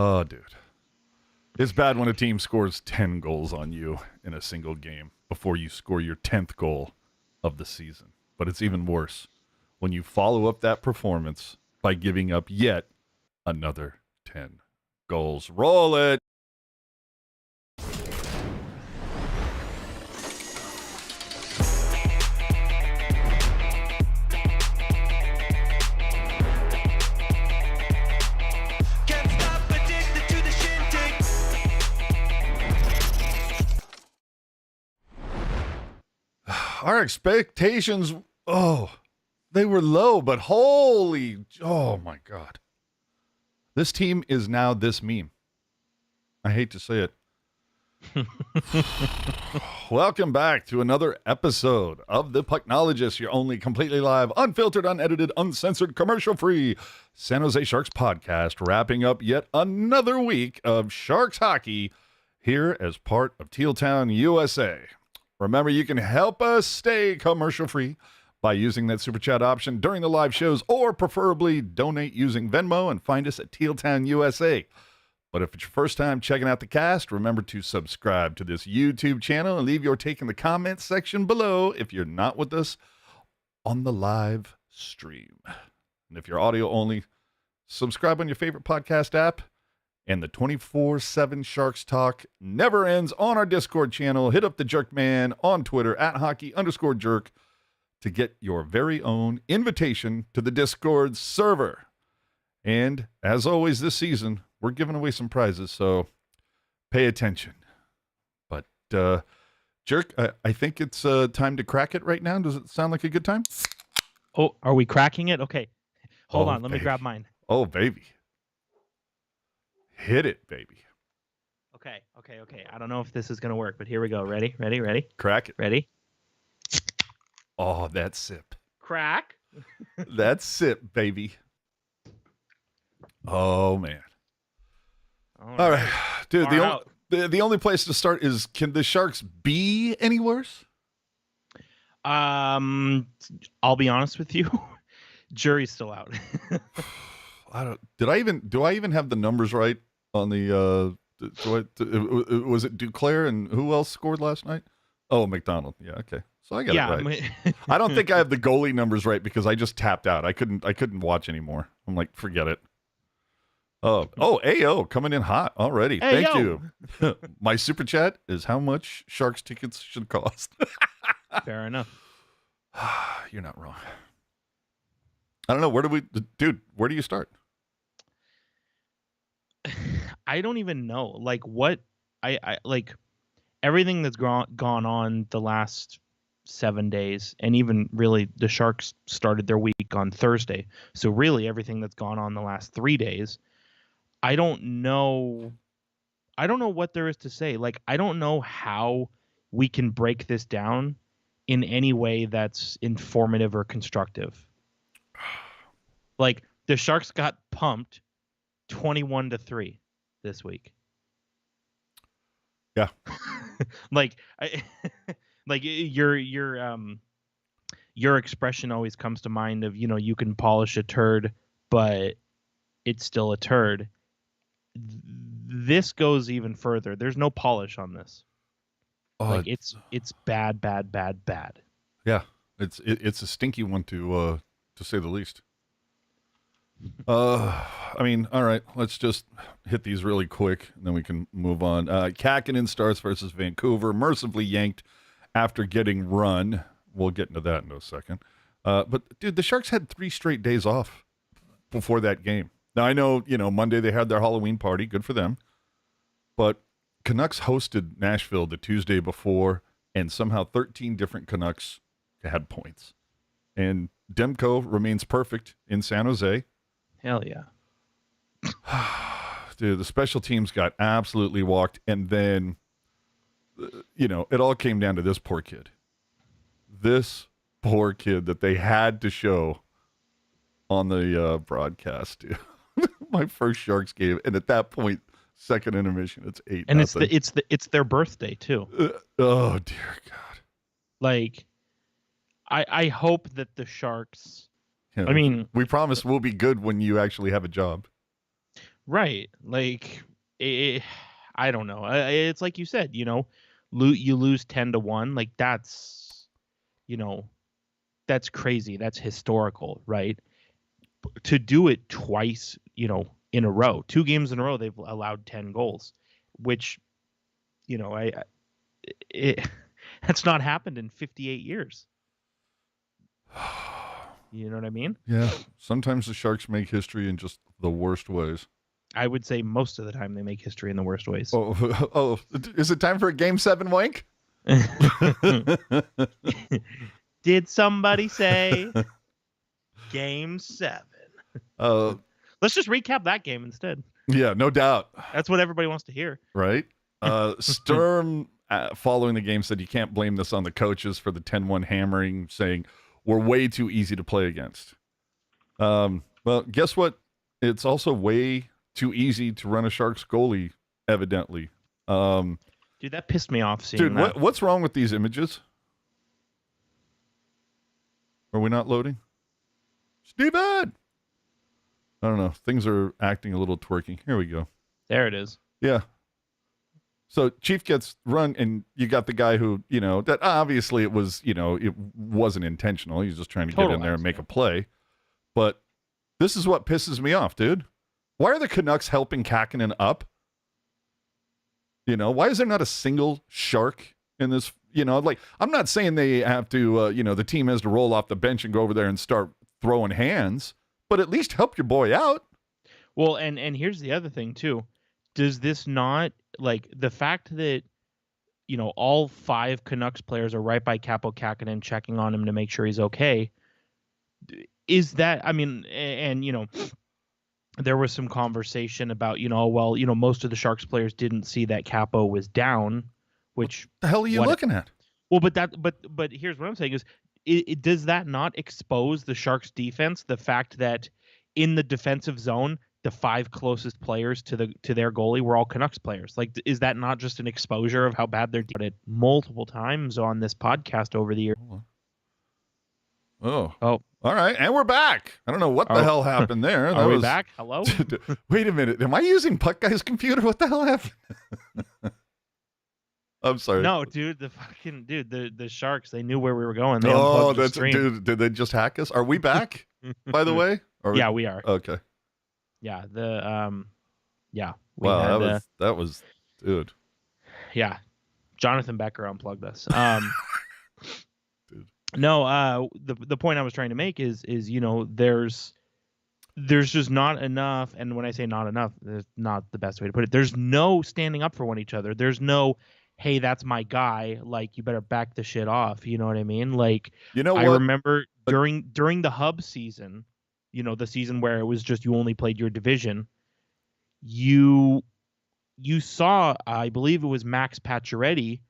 Oh, dude. It's bad when a team scores 10 goals on you in a single game before you score your 10th goal of the season. But it's even worse when you follow up that performance by giving up yet another 10 goals. Roll it. Our expectations, they were low, but oh my God. This team is now this meme. I hate to say it. Welcome back to another episode of the Pucknologists, your only completely live, unfiltered, unedited, uncensored, commercial-free San Jose Sharks podcast, wrapping up yet another week of Sharks hockey here as part of Teal Town, USA. Remember, you can help us stay commercial-free by using that Super Chat option during the live shows, or preferably donate using Venmo and find us at Teal Town, USA. But if it's your first time checking out the cast, remember to subscribe to this YouTube channel and leave your take in the comments section below if you're not with us on the live stream. And if you're audio only, subscribe on your favorite podcast app. And the 24/7 Sharks talk never ends on our Discord channel. Hit up the Jerk Man on Twitter at hockey_jerk to get your very own invitation to the Discord server. And as always this season, we're giving away some prizes, so pay attention. But Jerk, I think it's time to crack it right now. Does it sound like a good time? Oh, are we cracking it? Okay. Hold on. Let me grab mine. Oh, baby. Hit it, baby. Okay. I don't know if this is going to work, but here we go. Ready? Crack it. Ready? Oh, that sip. Crack. That sip, baby. Oh, man. All right. Dude, the only place to start is, can the Sharks be any worse? I'll be honest with you. Jury's still out. Do I even have the numbers right on the was it Duclair and who else scored last night? Oh, McDonald. Yeah, okay. So I got it right. I don't think I have the goalie numbers right because I just tapped out. I couldn't watch anymore. I'm like, forget it. Oh, AO coming in hot already. Hey, Thank you. My super chat is how much Sharks tickets should cost. Fair enough. You're not wrong. I don't know. Where do you start? I don't even know. Like what I like everything that's gone on the last 7 days, and even really the Sharks started their week on Thursday. So really everything that's gone on the last 3 days, I don't know what there is to say. Like, I don't know how we can break this down in any way that's informative or constructive. Like, the Sharks got pumped 21-3 this week. Yeah. Like your expression always comes to mind of, you can polish a turd, but it's still a turd. This goes even further. There's no polish on this. Like, it's bad. Yeah. It's a stinky one to say the least. I mean, all right, let's just hit these really quick, and then we can move on. Kakinen starts versus Vancouver, mercifully yanked after getting run. We'll get into that in a second. But, dude, the Sharks had 3 straight days off before that game. Now, I know, Monday they had their Halloween party. Good for them. But Canucks hosted Nashville the Tuesday before, and somehow 13 different Canucks had points. And Demko remains perfect in San Jose. Hell yeah. Dude, the special teams got absolutely walked. And then, it all came down to this poor kid. This poor kid that they had to show on the broadcast. Dude. My first Sharks game. And at that point, second intermission, it's 8-0. And it's their birthday, too. Oh, dear God. Like, I hope that the Sharks... I mean, we promise we'll be good when you actually have a job. Right. Like, I don't know. It's like you said, you lose 10-1. Like, you know, that's crazy. That's historical, right? To do it twice, in a row, 2 games in a row, they've allowed 10 goals, which, it, that's not happened in 58 years. You know what I mean? Yeah. Sometimes the Sharks make history in just the worst ways. I would say most of the time they make history in the worst ways. Oh, is it time for a Game 7 wank? Did somebody say Game 7? Let's just recap that game instead. Yeah, no doubt. That's what everybody wants to hear. Right? Sturm, following the game, said you can't blame this on the coaches for the 10-1 hammering, saying we're way too easy to play against. Well, guess what? It's also way too easy to run a Sharks goalie, evidently. Dude, that pissed me off seeing that. What's wrong with these images? Are we not loading? Steven! I don't know. Things are acting a little twerky. Here we go. There it is. Yeah. So Chief gets run, and you got the guy who, that obviously it was, it wasn't intentional. He's just trying to get in there and make a play. But this is what pisses me off, dude. Why are the Canucks helping Kakinen up? Why is there not a single Shark in this? I'm not saying they have to, the team has to roll off the bench and go over there and start throwing hands, but at least help your boy out. Well, and here's the other thing, too. Does this not, like, the fact that, all 5 Canucks players are right by Capo Kakinen checking on him to make sure he's okay, is that, and, there was some conversation about, most of the Sharks players didn't see that Capo was down, which... What the hell are you looking at? Well, but here's what I'm saying is, does that not expose the Sharks defense? The fact that in the defensive zone, the 5 closest players to their goalie were all Canucks players. Like, is that not just an exposure of how bad they're doing it multiple times on this podcast over the years? Oh. All right. And we're back. I don't know what the hell happened there. Are we back? Hello? Wait a minute. Am I using Puck Guy's computer? What the hell happened? I'm sorry. No, dude, the Sharks, they knew where we were going. They dude, did they just hack us? Are we back, by the way? Yeah, we are. Okay. Yeah, wow, that was, dude. Yeah, Jonathan Becker unplugged us. Dude. No, the point I was trying to make is there's just not enough, and when I say not enough, that's not the best way to put it. There's no standing up for one each other. There's no, hey, that's my guy. Like, you better back the shit off. You know what I mean? Like, I remember during the hub season, the season where it was just you only played your division, you saw, I believe it was Max Pacioretty,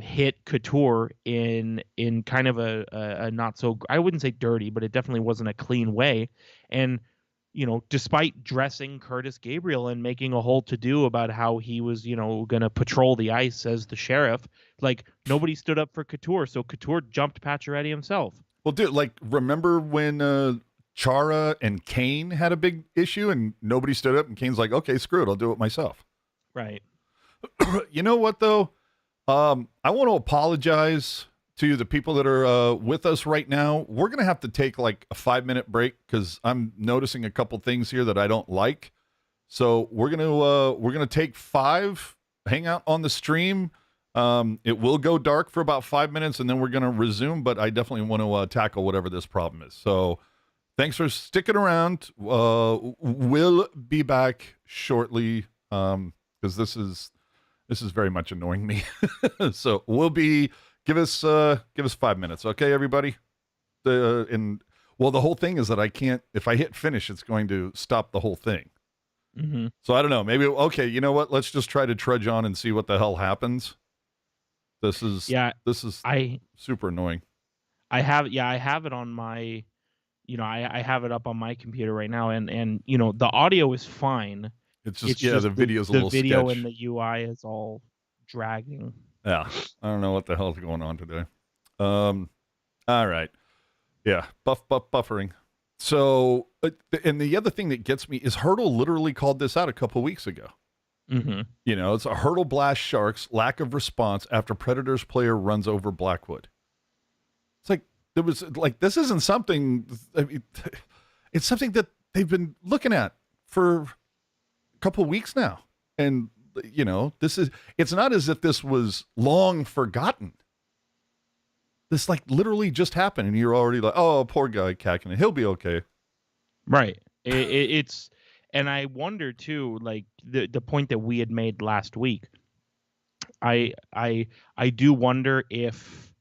hit Couture in kind of a not so, I wouldn't say dirty, but it definitely wasn't a clean way. And, despite dressing Curtis Gabriel and making a whole to-do about how he was, going to patrol the ice as the sheriff, like, nobody stood up for Couture. So Couture jumped Pacioretty himself. Well, dude, like, remember when Chara and Kane had a big issue and nobody stood up, and Kane's like, okay, screw it, I'll do it myself. Right. You know what, though? I want to apologize to the people that are with us right now. We're going to have to take like a 5-minute break because I'm noticing a couple things here that I don't like. So we're going to take 5, hang out on the stream. It will go dark for about 5 minutes and then we're going to resume, but I definitely want to tackle whatever this problem is. So thanks for sticking around. We'll be back shortly because this is very much annoying me. So give us 5 minutes, okay, everybody? The whole thing is that I can't. If I hit finish, it's going to stop the whole thing. Mm-hmm. So I don't know. Maybe okay. You know what? Let's just try to trudge on and see what the hell happens. This is super annoying. I have it on my, I have it up on my computer right now, and the audio is fine. It's just the video's a little sketch. The video and the UI is all dragging. Yeah, I don't know what the hell's going on today. All right. Yeah, buffering. So, and the other thing that gets me is Hurdle literally called this out a couple weeks ago. Mm-hmm. You know, it's a Hurdle blast Sharks, lack of response after Predators player runs over Blackwood. It's like, there was like, this isn't something, I mean, it's something that they've been looking at for a couple weeks now. And, you know, it's not as if this was long forgotten. This like literally just happened and you're already like, oh, poor guy Kakinen, he'll be okay. Right. It's, and I wonder too, like the point that we had made last week. I do wonder if,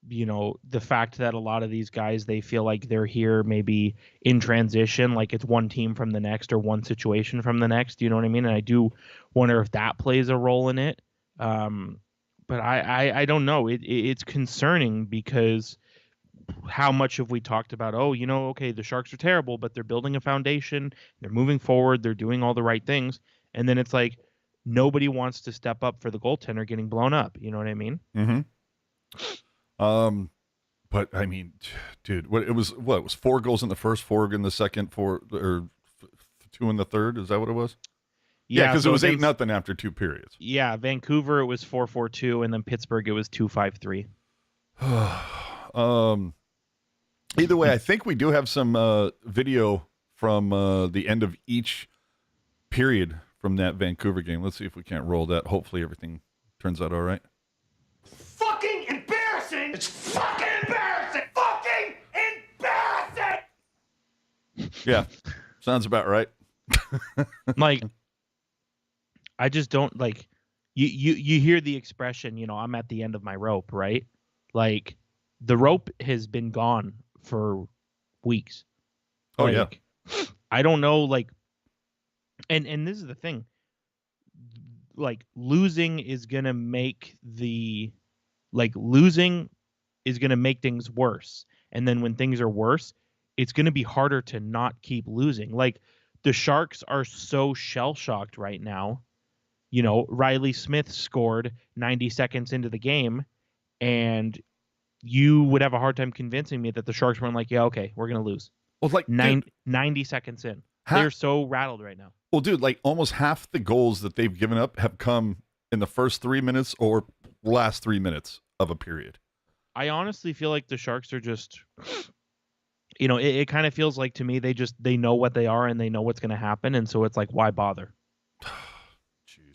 you know, the fact that a lot of these guys, they feel like they're here maybe in transition, like it's one team from the next or one situation from the next. You know what I mean? And I do wonder if that plays a role in it. But I don't know. It's concerning because how much have we talked about, oh, you know, okay, the Sharks are terrible, but they're building a foundation. They're moving forward. They're doing all the right things. And then it's like nobody wants to step up for the goaltender getting blown up. You know what I mean? Mm-hmm. But I mean, dude, it was 4 goals in the first, 4 in the second, 4 or 2 in the third. Is that what it was? Yeah, because so it was 8-0 after 2 periods. Yeah, Vancouver it was 4-4-2, and then Pittsburgh it was 2-5-3. Either way, I think we do have some video from the end of each period from that Vancouver game. Let's see if we can't roll that. Hopefully everything turns out all right. Fucking embarrassing! It's fucking embarrassing! Fucking embarrassing! Yeah, sounds about right. Like, I just don't like. You hear the expression, you know, I'm at the end of my rope, right? Like, the rope has been gone for weeks. Oh, like, yeah. I don't know, like, and this is the thing. Like, losing is gonna make things worse. And then when things are worse, it's gonna be harder to not keep losing. Like, the Sharks are so shell-shocked right now. You know, Riley Smith scored 90 seconds into the game, and you would have a hard time convincing me that the Sharks weren't like, yeah, okay, we're going to lose. Well, like 90 seconds in. They're so rattled right now. Well, dude, like almost half the goals that they've given up have come in the first 3 minutes or last 3 minutes of a period. I honestly feel like the Sharks are just, you know, it kind of feels like to me they know what they are and they know what's going to happen. And so it's like, why bother?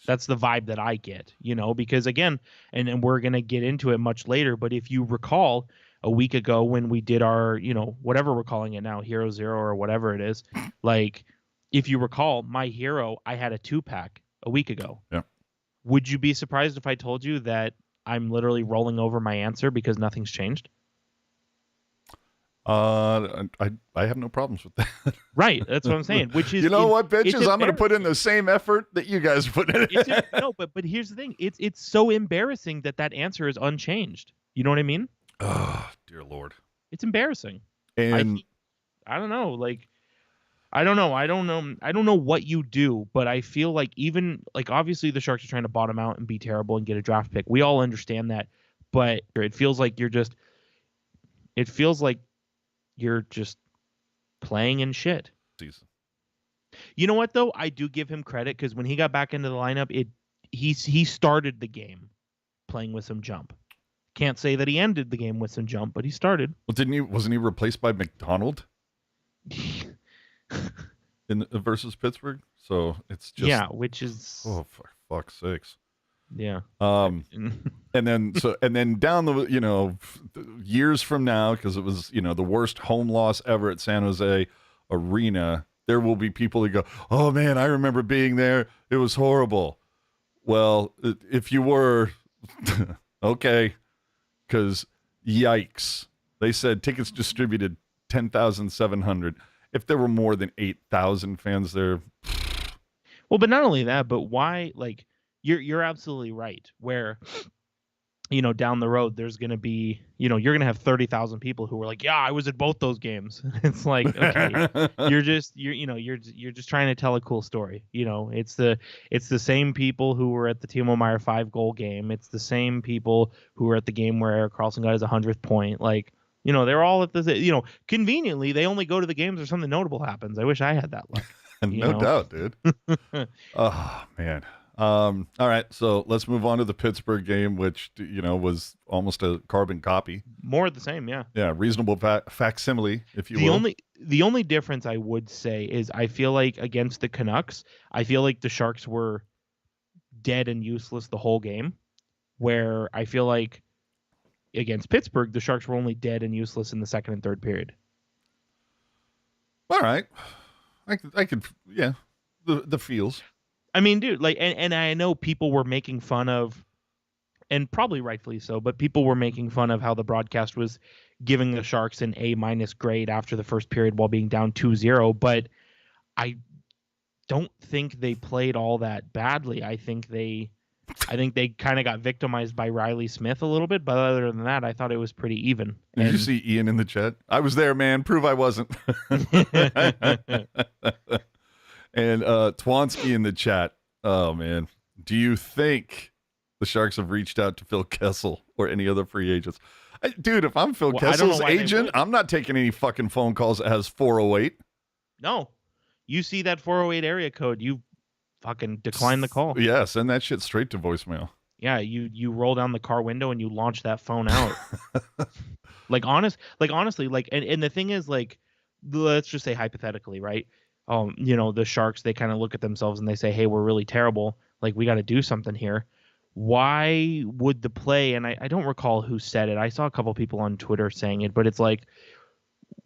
That's the vibe that I get, you know, because again, and we're going to get into it much later, but if you recall a week ago when we did our, you know, whatever we're calling it now, Hero Zero or whatever it is, like, if you recall, my hero, I had a 2-pack a week ago. Yeah. Would you be surprised if I told you that I'm literally rolling over my answer because nothing's changed? I have no problems with that. Right, that's what I'm saying. Which is, you know what, bitches, I'm going to put in the same effort that you guys put in. No, but here's the thing: it's so embarrassing that answer is unchanged. You know what I mean? Oh, dear Lord, it's embarrassing. And I don't know, like, I don't know what you do, but I feel like even like obviously the Sharks are trying to bottom out and be terrible and get a draft pick. We all understand that, but it feels like you're just playing in shit. You know what though? I do give him credit because when he got back into the lineup, he started the game playing with some jump. Can't say that he ended the game with some jump, but he started. Well, wasn't he replaced by McDonald in versus Pittsburgh? So it's just which is for fuck's sakes. Yeah. And then down the years from now, because it was the worst home loss ever at San Jose Arena, there will be people that go, oh man, I remember being there, it was horrible. Well, if you were okay, because yikes, they said tickets distributed 10,700. If there were more than 8,000 fans there, well, but not only that, but why, like, You're absolutely right. Where, down the road, there's going to be, you're going to have 30,000 people who are like, yeah, I was at both those games. It's like, okay, you're just trying to tell a cool story. It's the same people who were at the Timo Meier 5-goal game. It's the same people who were at the game where Eric Karlsson got his 100th point. Like, They're all at the, conveniently, they only go to the games or something notable happens. I wish I had that luck. No doubt, dude. Oh, man. All right, so let's move on to the Pittsburgh game, which, was almost a carbon copy. More of the same, yeah. Yeah, reasonable facsimile, if you will. The only difference I would say is I feel like against the Canucks, I feel like the Sharks were dead and useless the whole game, where I feel like against Pittsburgh, the Sharks were only dead and useless in the second and third period. All right. I could, yeah, the feels. I mean, dude, and I know people were making fun of, and probably rightfully so, but people were making fun of how the broadcast was giving the Sharks an A- grade after the first period while being down 2-0, but I don't think they played all that badly. I think they kind of got victimized by Riley Smith a little bit, but other than that, I thought it was pretty even. Did you see Ian in the chat? I was there, man. Prove I wasn't. And Twansky in the chat. Oh, man. Do you think the Sharks have reached out to Phil Kessel or any other free agents? Dude, if I'm Phil Kessel's agent, I'm not taking any fucking phone calls that has 408. No. You see that 408 area code, you fucking decline the call. Yeah, send that shit straight to voicemail. Yeah, you roll down the car window and you launch that phone out. Honestly, and the thing is, let's just say hypothetically, right? The Sharks, they kind of look at themselves and they say, hey, we're really terrible. Like, we got to do something here. Why would the play, and I don't recall who said it. I saw a couple people on Twitter saying it, but it's like,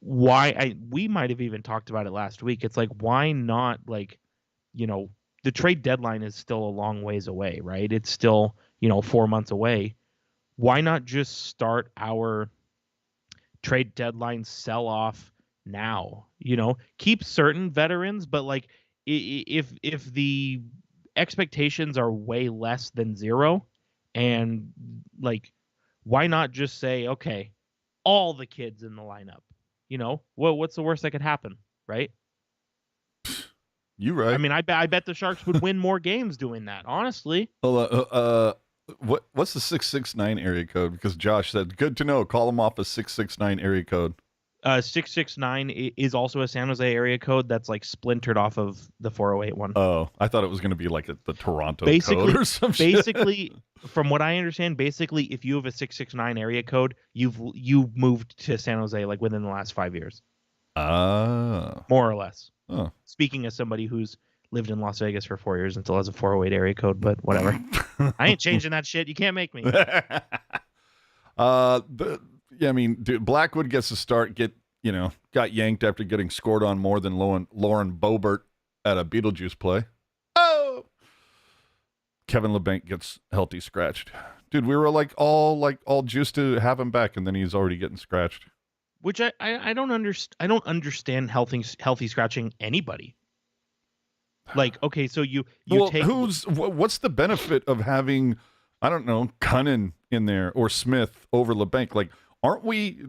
we might have even talked about it last week. It's like, why not, the trade deadline is still a long ways away, right? It's still, 4 months away. Why not just start our trade deadline sell off now? Keep certain veterans, but if the expectations are way less than zero, and why not just say, okay, all the kids in the lineup? What's the worst that could happen, right? You right. I mean, I bet the Sharks would win more games doing that, honestly. What's the 669 area code? Because Josh said, good to know. Call them off a 669 area code. 669 is also a San Jose area code that's splintered off of the 408 one. Oh, I thought it was going to be the Toronto code or some shit. Basically, from what I understand, if you have a 669 area code, you've moved to San Jose within the last 5 years. Ah. More or less. Oh. Speaking as somebody who's lived in Las Vegas for 4 years and still has a 408 area code, but whatever. I ain't changing that shit. You can't make me. Yeah, I mean, dude, Blackwood gets a start, got yanked after getting scored on more than Lauren Boebert at a Beetlejuice play. Oh! Kevin LeBanc gets healthy scratched. Dude, we were all juiced to have him back, and then he's already getting scratched. Which I don't understand. I don't understand healthy scratching anybody. Okay, so you take what's the benefit of having, I don't know, Cunnin in there or Smith over LeBanc? Aren't we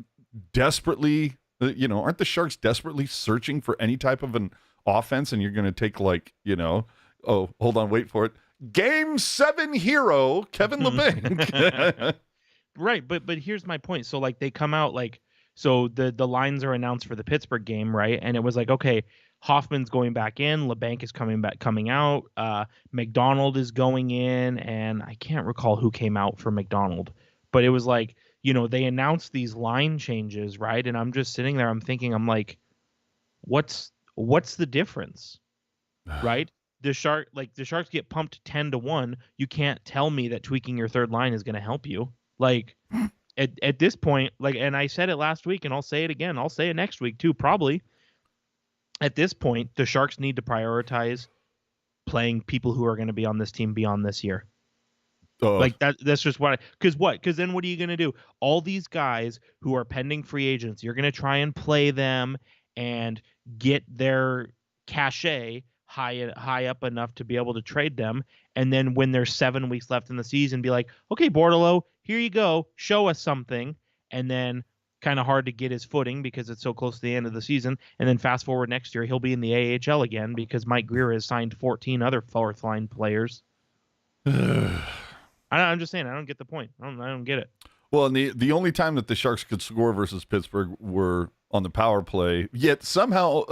desperately, aren't the Sharks desperately searching for any type of an offense? And you're going to take oh, hold on, wait for it. Game 7 hero Kevin LeBanc. Right, but here's my point. So they come out so the lines are announced for the Pittsburgh game, right? And it was okay, Hoffman's going back in, LeBanc is coming out, McDonald is going in, and I can't recall who came out for McDonald, but it was they announced these line changes, right? And I'm just sitting there, I'm thinking, what's the difference, right? The Sharks get pumped 10-1. You can't tell me that tweaking your third line is going to help you. At this point, and I said it last week, and I'll say it again. I'll say it next week too, probably. At this point, the Sharks need to prioritize playing people who are going to be on this team beyond this year. That's just what. Because then what are you going to do? All these guys who are pending free agents, you're going to try and play them and get their cachet high up enough to be able to trade them, and then when there's 7 weeks left in the season, be like, okay, Bordeleau, here you go, show us something, and then kind of hard to get his footing because it's so close to the end of the season, and then fast forward next year, he'll be in the AHL again because Mike Grier has signed 14 other fourth line players. I'm just saying, I don't get the point. I don't get it. Well, and the only time that the Sharks could score versus Pittsburgh were on the power play, yet somehow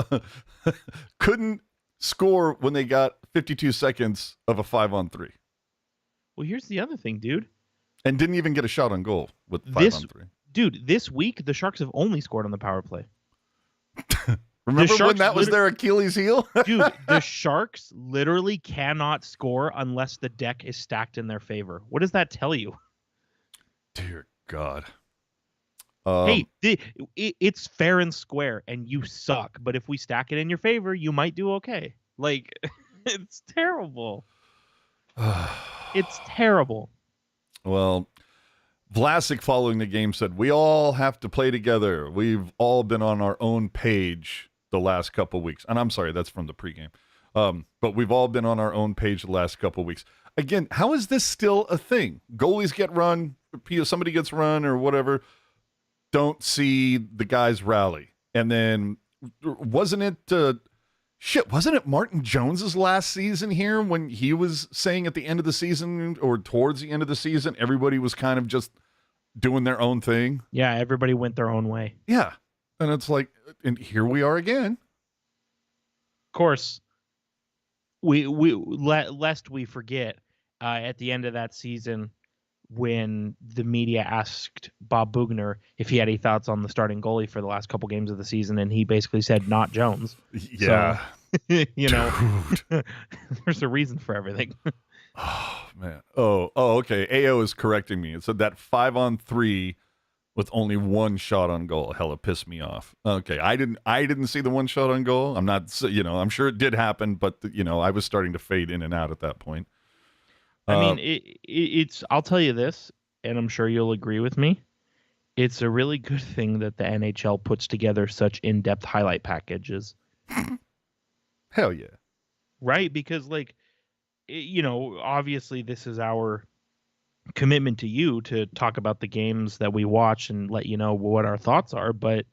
couldn't score when they got 52 seconds of a 5-on-3. Well, here's the other thing, dude. And didn't even get a shot on goal with 5-on-3. Dude, this week, the Sharks have only scored on the power play. Remember when that was their Achilles heel? Dude, the Sharks literally cannot score unless the deck is stacked in their favor. What does that tell you? Dear God. Hey, it's fair and square, and you suck. But if we stack it in your favor, you might do okay. Like, it's terrible. It's terrible. Well, Vlasic following the game said, we all have to play together. We've all been on our own page the last couple weeks. And I'm sorry, that's from the pregame. But we've all been on our own page the last couple weeks. Again, how is this still a thing? Goalies get run, somebody gets run or whatever, don't see the guys rally. And then wasn't it Martin Jones's last season here when he was saying at the end of the season or towards the end of the season, everybody was kind of just doing their own thing? Yeah, everybody went their own way. Yeah. And it's like, and here we are again. Of course, lest we forget, at the end of that season, when the media asked Bob Boughner if he had any thoughts on the starting goalie for the last couple games of the season, and he basically said, not Jones. Yeah. So, there's a reason for everything. Oh, man. Oh, okay. AO is correcting me. It said that 5-on-3 with only one shot on goal. Hella pissed me off. Okay. I didn't see the one shot on goal. I'm not, I'm sure it did happen, but I was starting to fade in and out at that point. I mean, it's. I'll tell you this, and I'm sure you'll agree with me. It's a really good thing that the NHL puts together such in-depth highlight packages. Hell yeah. Right? Because, obviously this is our commitment to you to talk about the games that we watch and let you know what our thoughts are, but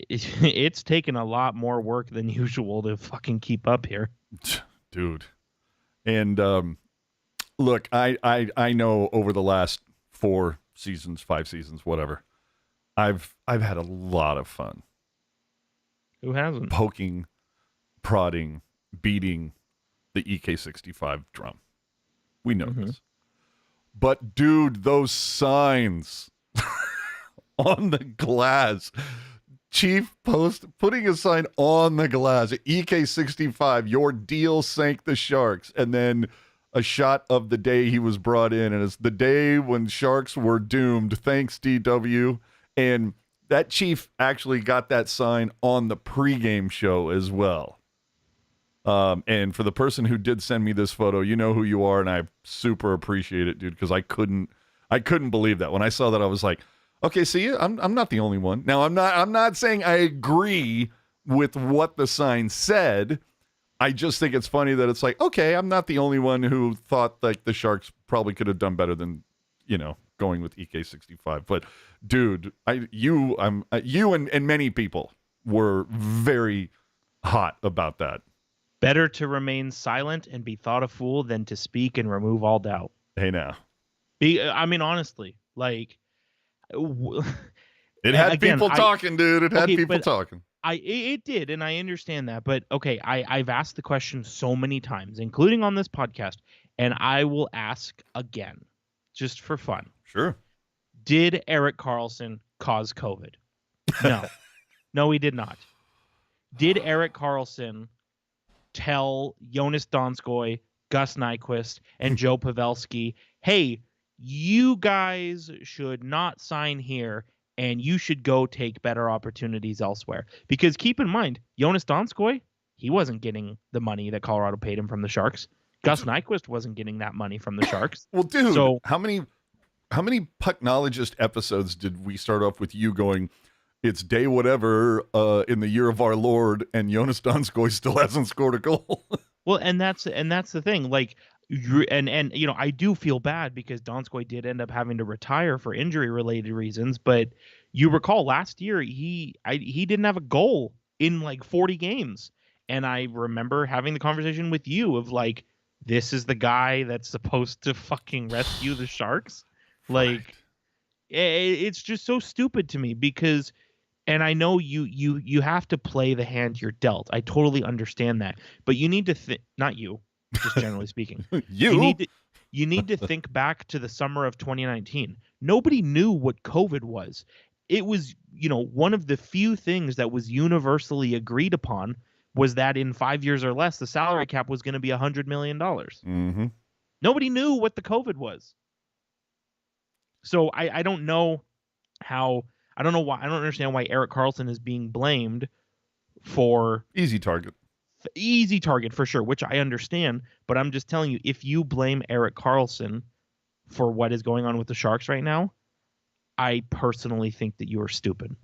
it's taken a lot more work than usual to fucking keep up here. Dude. And, look, I know over the last 4 seasons, 5 seasons, whatever, I've had a lot of fun. Who hasn't? Poking, prodding, beating the EK65 drum. We know this. But, dude, those signs on the glass. Chief putting a sign on the glass. EK65, your deal sank the Sharks. And then a shot of the day he was brought in, and it's the day when Sharks were doomed. Thanks, DW. And that Chief actually got that sign on the pregame show as well. And for the person who did send me this photo, you know who you are, and I super appreciate it, dude, because I couldn't believe that. When I saw that, I was like, okay, see, I'm not the only one. Now, I'm not saying I agree with what the sign said. I just think it's funny that it's like, okay, I'm not the only one who thought like the Sharks probably could have done better than, going with EK65. But dude, you and many people were very hot about that. Better to remain silent and be thought a fool than to speak and remove all doubt. Hey, now. I mean, honestly, like, it had people talking, dude. It had people talking. It did, and I understand that. But okay, I've asked the question so many times, including on this podcast, and I will ask again, just for fun. Sure. Did Erik Karlsson cause COVID? No. No, he did not. Did Erik Karlsson tell Jonas Donskoi, Gus Nyquist, and Joe Pavelski, hey, you guys should not sign here, and you should go take better opportunities elsewhere? Because keep in mind, Jonas Donskoi, he wasn't getting the money that Colorado paid him from the Sharks. Gus Nyquist wasn't getting that money from the Sharks. Well, dude, so how many Pucknologist episodes did we start off with you going, it's day whatever in the year of our Lord, and Jonas Donskoi still hasn't scored a goal? Well, and that's the thing. Like, I do feel bad because Donskoi did end up having to retire for injury-related reasons. But you recall last year he didn't have a goal in like 40 games, and I remember having the conversation with you of like, this is the guy that's supposed to fucking rescue the Sharks. Like, it's just so stupid to me because, and I know you have to play the hand you're dealt. I totally understand that, but you need to not you, just generally speaking. You need to think back to the summer of 2019. Nobody knew what COVID was. It was, one of the few things that was universally agreed upon was that in 5 years or less, the salary cap was going to be $100 million. Mm-hmm. Nobody knew what the COVID was. So I don't know how, I don't know why, I don't understand why Erik Karlsson is being blamed for easy target for sure, which I understand. But I'm just telling you, if you blame Erik Karlsson for what is going on with the Sharks right now, I personally think that you are stupid.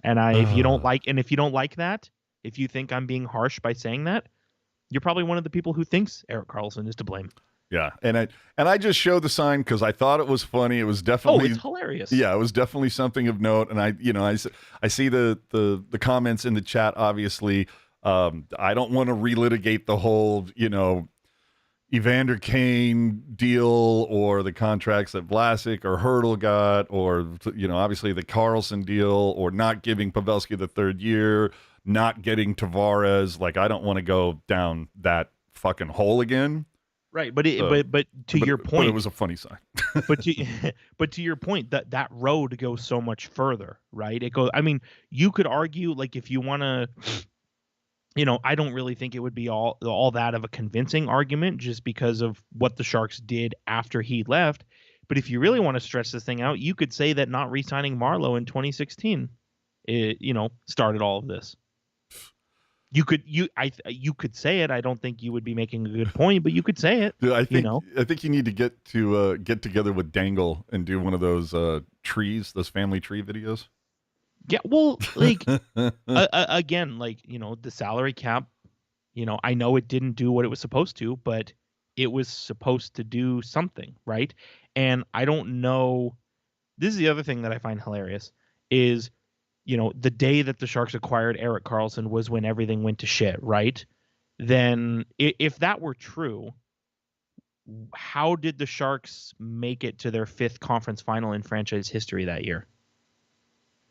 And if you don't like that, if you think I'm being harsh by saying that, you're probably one of the people who thinks Erik Karlsson is to blame. Yeah, and I just showed the sign because I thought it was funny. It was definitely it's hilarious. Yeah, it was definitely something of note. And I see the comments in the chat. Obviously, I don't want to relitigate the whole Evander Kane deal or the contracts that Vlasic or Hurdle got, or obviously the Karlsson deal, or not giving Pavelski the third year, not getting Tavares. Like, I don't want to go down that fucking hole again. Right, but your point, but it was a funny sign. but to your point, that road goes so much further, right? It goes. I mean, you could argue, like, if you want to, I don't really think it would be all that of a convincing argument just because of what the Sharks did after he left. But if you really want to stretch this thing out, you could say that not re-signing Marleau in 2016, started all of this. You could say it. I don't think you would be making a good point, but you could say it. Dude, I think you need to get together with Dangle and do one of those those family tree videos. Yeah, well, like again, like the salary cap. I know it didn't do what it was supposed to, but it was supposed to do something, right? And I don't know. This is the other thing that I find hilarious is, the day that the Sharks acquired Erik Karlsson was when everything went to shit, right? Then if that were true, how did the Sharks make it to their 5th conference final in franchise history that year?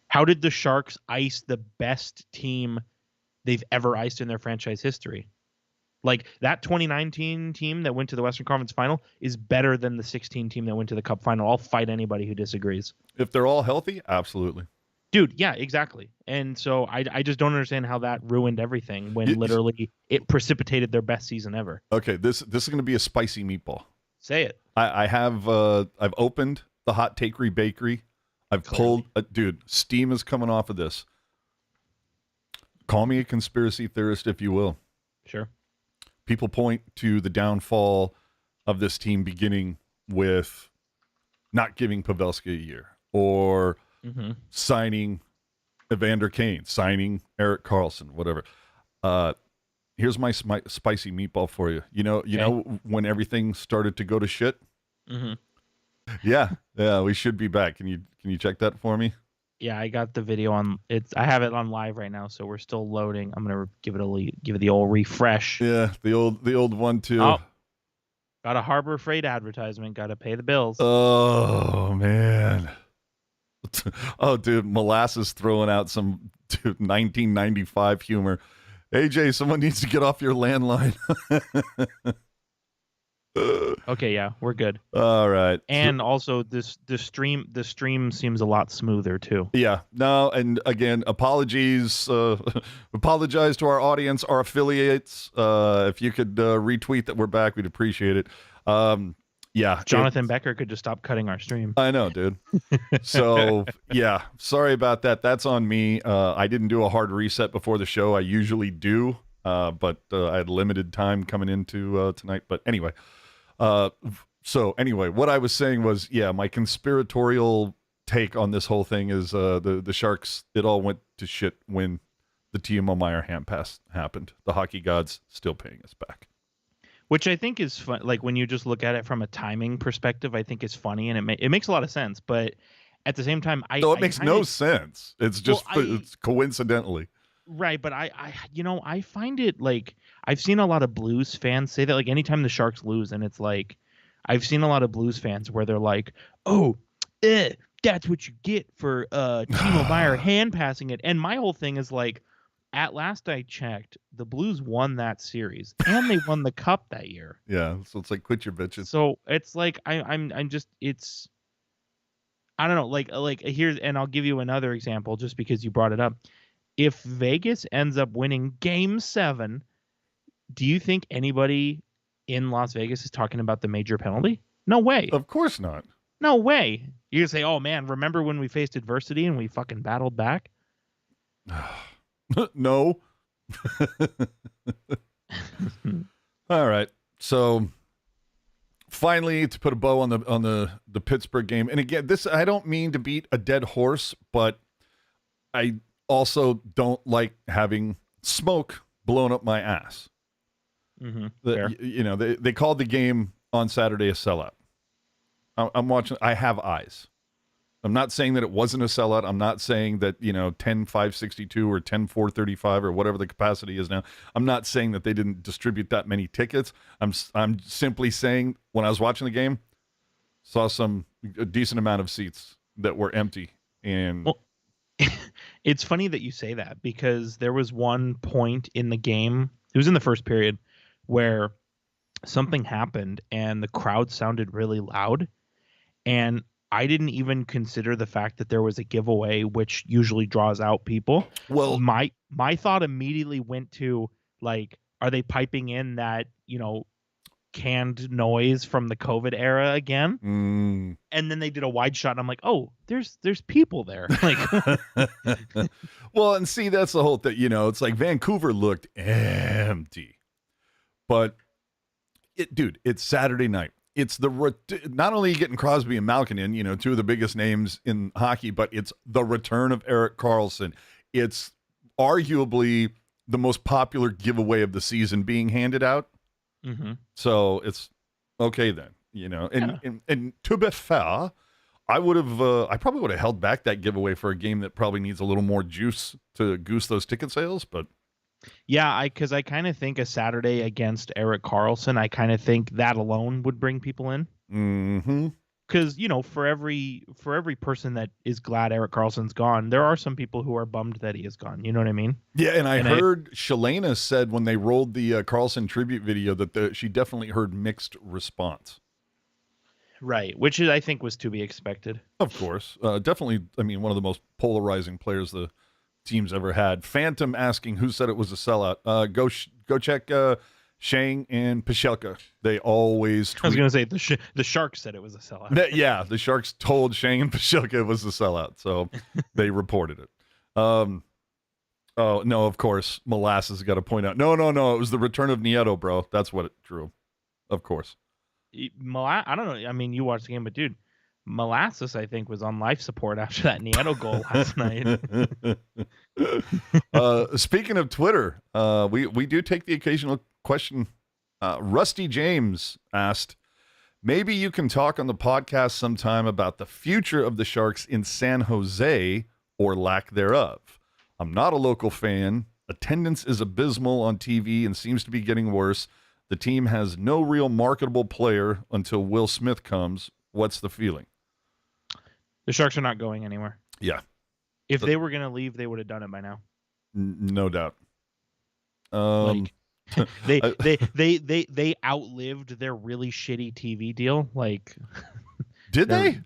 How did the Sharks ice the best team they've ever iced in their franchise history? Like, that 2019 team that went to the Western Conference final is better than the 16 team that went to the Cup final. I'll fight anybody who disagrees. If they're all healthy, absolutely. Dude, yeah, exactly. And so I just don't understand how that ruined everything when literally it precipitated their best season ever. Okay, this is going to be a spicy meatball. Say it. I've opened the Hot Takery Bakery. I've pulled, dude, steam is coming off of this. Call me a conspiracy theorist if you will. Sure. People point to the downfall of this team beginning with not giving Pavelski a year, or signing Evander Kane, signing Erik Karlsson, whatever. Here's my spicy meatball for you. You know when everything started to go to shit? Mm-hmm. Yeah, we should be back. Can you check that for me? Yeah, I got the video on it. I have it on live right now, so we're still loading. I'm gonna give it the old refresh. Yeah, the old one too. Oh, got a Harbor Freight advertisement. Got to pay the bills. Oh man. Oh, dude, Molasses throwing out some 1995 humor. AJ, someone needs to get off your landline. Okay, yeah, we're good. All right. And also, the stream seems a lot smoother too. Yeah. No, and again, apologies. Apologize to our audience, our affiliates. If you could retweet that we're back, we'd appreciate it. Yeah. Jonathan Becker could just stop cutting our stream. I know, dude. So, yeah, sorry about that. That's on me. I didn't do a hard reset before the show. I usually do, but I had limited time coming into tonight. But anyway, what I was saying was, yeah, my conspiratorial take on this whole thing is the Sharks, it all went to shit when the Timo Meier hand pass happened. The hockey gods still paying us back. Which I think is fun. Like, when you just look at it from a timing perspective, I think is funny, and it makes a lot of sense. But at the same time, it makes no sense. It's just it's coincidentally. Right, but I find it, like, I've seen a lot of Blues fans say that, like, anytime the Sharks lose, and it's like, I've seen a lot of Blues fans where they're like, oh, that's what you get for Timo Meier hand passing it. And my whole thing is like, at last I checked, the Blues won that series and they won the cup that year. Yeah, so it's like quit your bitches. So it's like I'm just it's I don't know, like here's, and I'll give you another example just because you brought it up. If Vegas ends up winning Game 7, do you think anybody in Las Vegas is talking about the major penalty? No way. Of course not. No way. You're gonna say, "Oh man, remember when we faced adversity and we fucking battled back?" No. All right. So finally, to put a bow on the Pittsburgh game, and again, this, I don't mean to beat a dead horse, but I also don't like having smoke blown up my ass. Mm-hmm. They called the game on Saturday a sellout. I'm watching. I have eyes. I'm not saying that it wasn't a sellout. I'm not saying that 10,562 or 10,435 or whatever the capacity is now. I'm not saying that they didn't distribute that many tickets. I'm simply saying when I was watching the game, saw a decent amount of seats that were empty. And well, it's funny that you say that, because there was one point in the game, it was in the first period, where something happened and the crowd sounded really loud, and I didn't even consider the fact that there was a giveaway, which usually draws out people. Well, my thought immediately went to, like, are they piping in that, canned noise from the COVID era again? And then they did a wide shot, and I'm like, oh, there's people there. Like, well, and see, that's the whole thing. It's like Vancouver looked empty, but it's Saturday night. It's not only getting Crosby and Malkin in, two of the biggest names in hockey, but it's the return of Erik Karlsson. It's arguably the most popular giveaway of the season being handed out. mm-hmm. So it's okay then, and to be fair, I probably would have held back that giveaway for a game that probably needs a little more juice to goose those ticket sales, but. Yeah, because I kind of think a Saturday against Erik Karlsson, I kind of think that alone would bring people in. Mm-hmm. Because, for every person that is glad Erik Karlsson's gone, there are some people who are bummed that he is gone. You know what I mean? Yeah, and I heard Shalana said when they rolled the Karlsson tribute video that she definitely heard mixed response. Right, which I think was to be expected. Of course. Definitely, one of the most polarizing players the team's ever had. Phantom asking who said it was a sellout. Go check Shang and Pashelka. They always tweet. I was going to say the Sharks said it was a sellout. Yeah, the Sharks told Shang and Pashelka it was a sellout, so they reported it. Oh, no, of course, Molasses got to point out. No, it was the return of Nieto, bro. That's what it drew. Of course. I don't know. You watched the game, but dude, Molasses, I think, was on life support after that Nieto goal last night. Speaking of Twitter, we do take the occasional question. Rusty James asked, maybe you can talk on the podcast sometime about the future of the Sharks in San Jose or lack thereof. I'm not a local fan. Attendance is abysmal on TV and seems to be getting worse. The team has no real marketable player until Will Smith comes. What's the feeling? The Sharks are not going anywhere. Yeah. If they were going to leave, they would have done it by now. No doubt. They outlived their really shitty TV deal. Like, did they?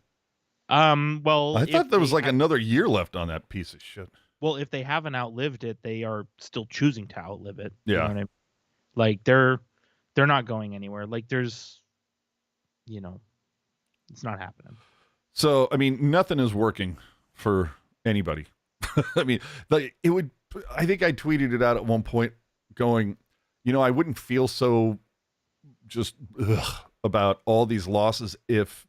Well, I thought there was another year left on that piece of shit. Well, if they haven't outlived it, they are still choosing to outlive it. Yeah. You know what I mean? Like, they're not going anywhere. Like, there's, it's not happening. So, nothing is working for anybody. I think I tweeted it out at one point going, I wouldn't feel so just about all these losses if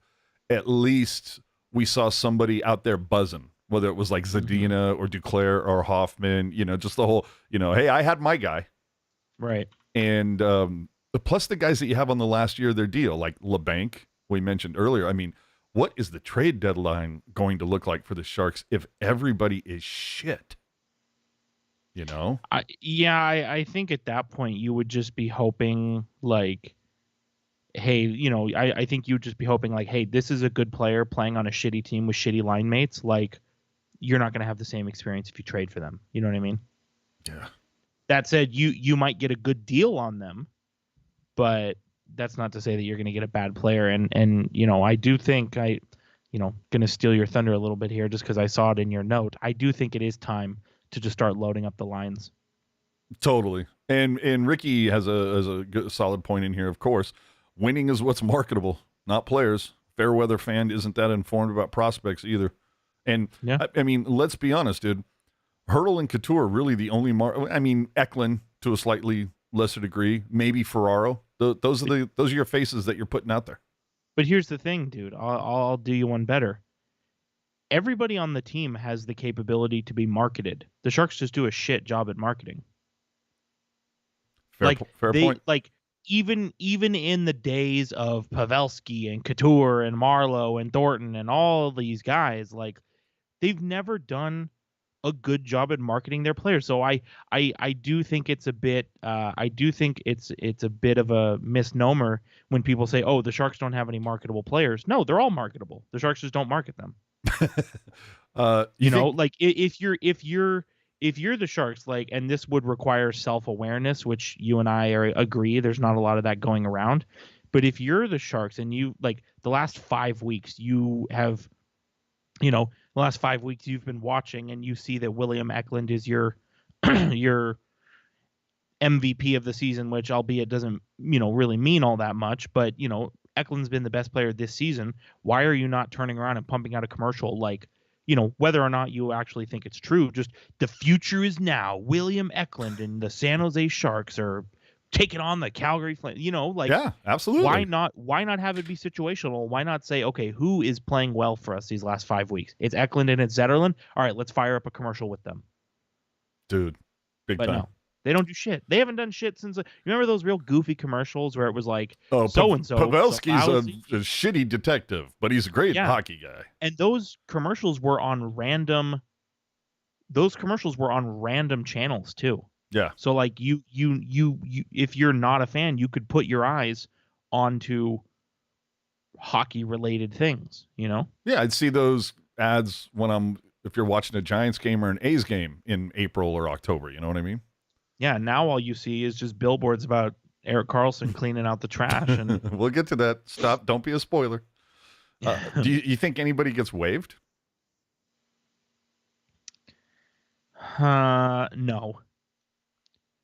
at least we saw somebody out there buzzing, whether it was like Zadina or Duclair or Hoffman, just the whole, hey, I had my guy. Right. And plus the guys that you have on the last year of their deal, like LeBanc, we mentioned earlier. What is the trade deadline going to look like for the Sharks if everybody is shit? I think at that point you would just be hoping, like, hey, I think you'd just be hoping like, hey, this is a good player playing on a shitty team with shitty line mates. Like, you're not going to have the same experience if you trade for them. You know what I mean? Yeah. That said, you might get a good deal on them, but that's not to say that you're going to get a bad player. And I do think going to steal your thunder a little bit here just because I saw it in your note. I do think it is time to just start loading up the lines. Totally. And Ricky has a good, solid point in here. Of course, winning is what's marketable, not players. Fair weather fan isn't that informed about prospects either. And yeah. I mean, let's be honest, dude. Hurdle and Couture are really the only Eklund to a slightly lesser degree, maybe Ferraro. Those are your faces that you're putting out there. But here's the thing, dude. I'll do you one better. Everybody on the team has the capability to be marketed. The Sharks just do a shit job at marketing. Fair point. Like even in the days of Pavelski and Couture and Marleau and Thornton and all these guys, like they've never done a good job at marketing their players. So I do think it's a bit it's a bit of a misnomer when people say, oh, the Sharks don't have any marketable players. No, they're all marketable. The Sharks just don't market them. Like if you're the Sharks, like, and this would require self-awareness, which you and I agree, there's not a lot of that going around. But if you're the Sharks and you like the last 5 weeks, you have, the last 5 weeks you've been watching and you see that William Eklund is your your MVP of the season, which albeit doesn't, really mean all that much, but Eklund's been the best player this season. Why are you not turning around and pumping out a commercial like, whether or not you actually think it's true, just the future is now. William Eklund and the San Jose Sharks are taking on the Calgary Flames. Yeah, absolutely. Why not have it be situational? Why not say, okay, who is playing well for us these last 5 weeks? It's Eklund and it's Zetterlund. All right, let's fire up a commercial with them. Dude, big time. No, they don't do shit. They haven't done shit since. You remember those real goofy commercials where it was like, so and so. Pavelski's a shitty detective, but he's a great hockey guy. And those commercials were on random. Those commercials were on random channels too. Yeah. So like you, if you're not a fan, you could put your eyes onto hockey related things. Yeah, I'd see those ads if you're watching a Giants game or an A's game in April or October. You know what I mean? Yeah, now all you see is just billboards about Erik Karlsson cleaning out the trash. And we'll get to that. Stop. Don't be a spoiler. Do you think anybody gets waived? No.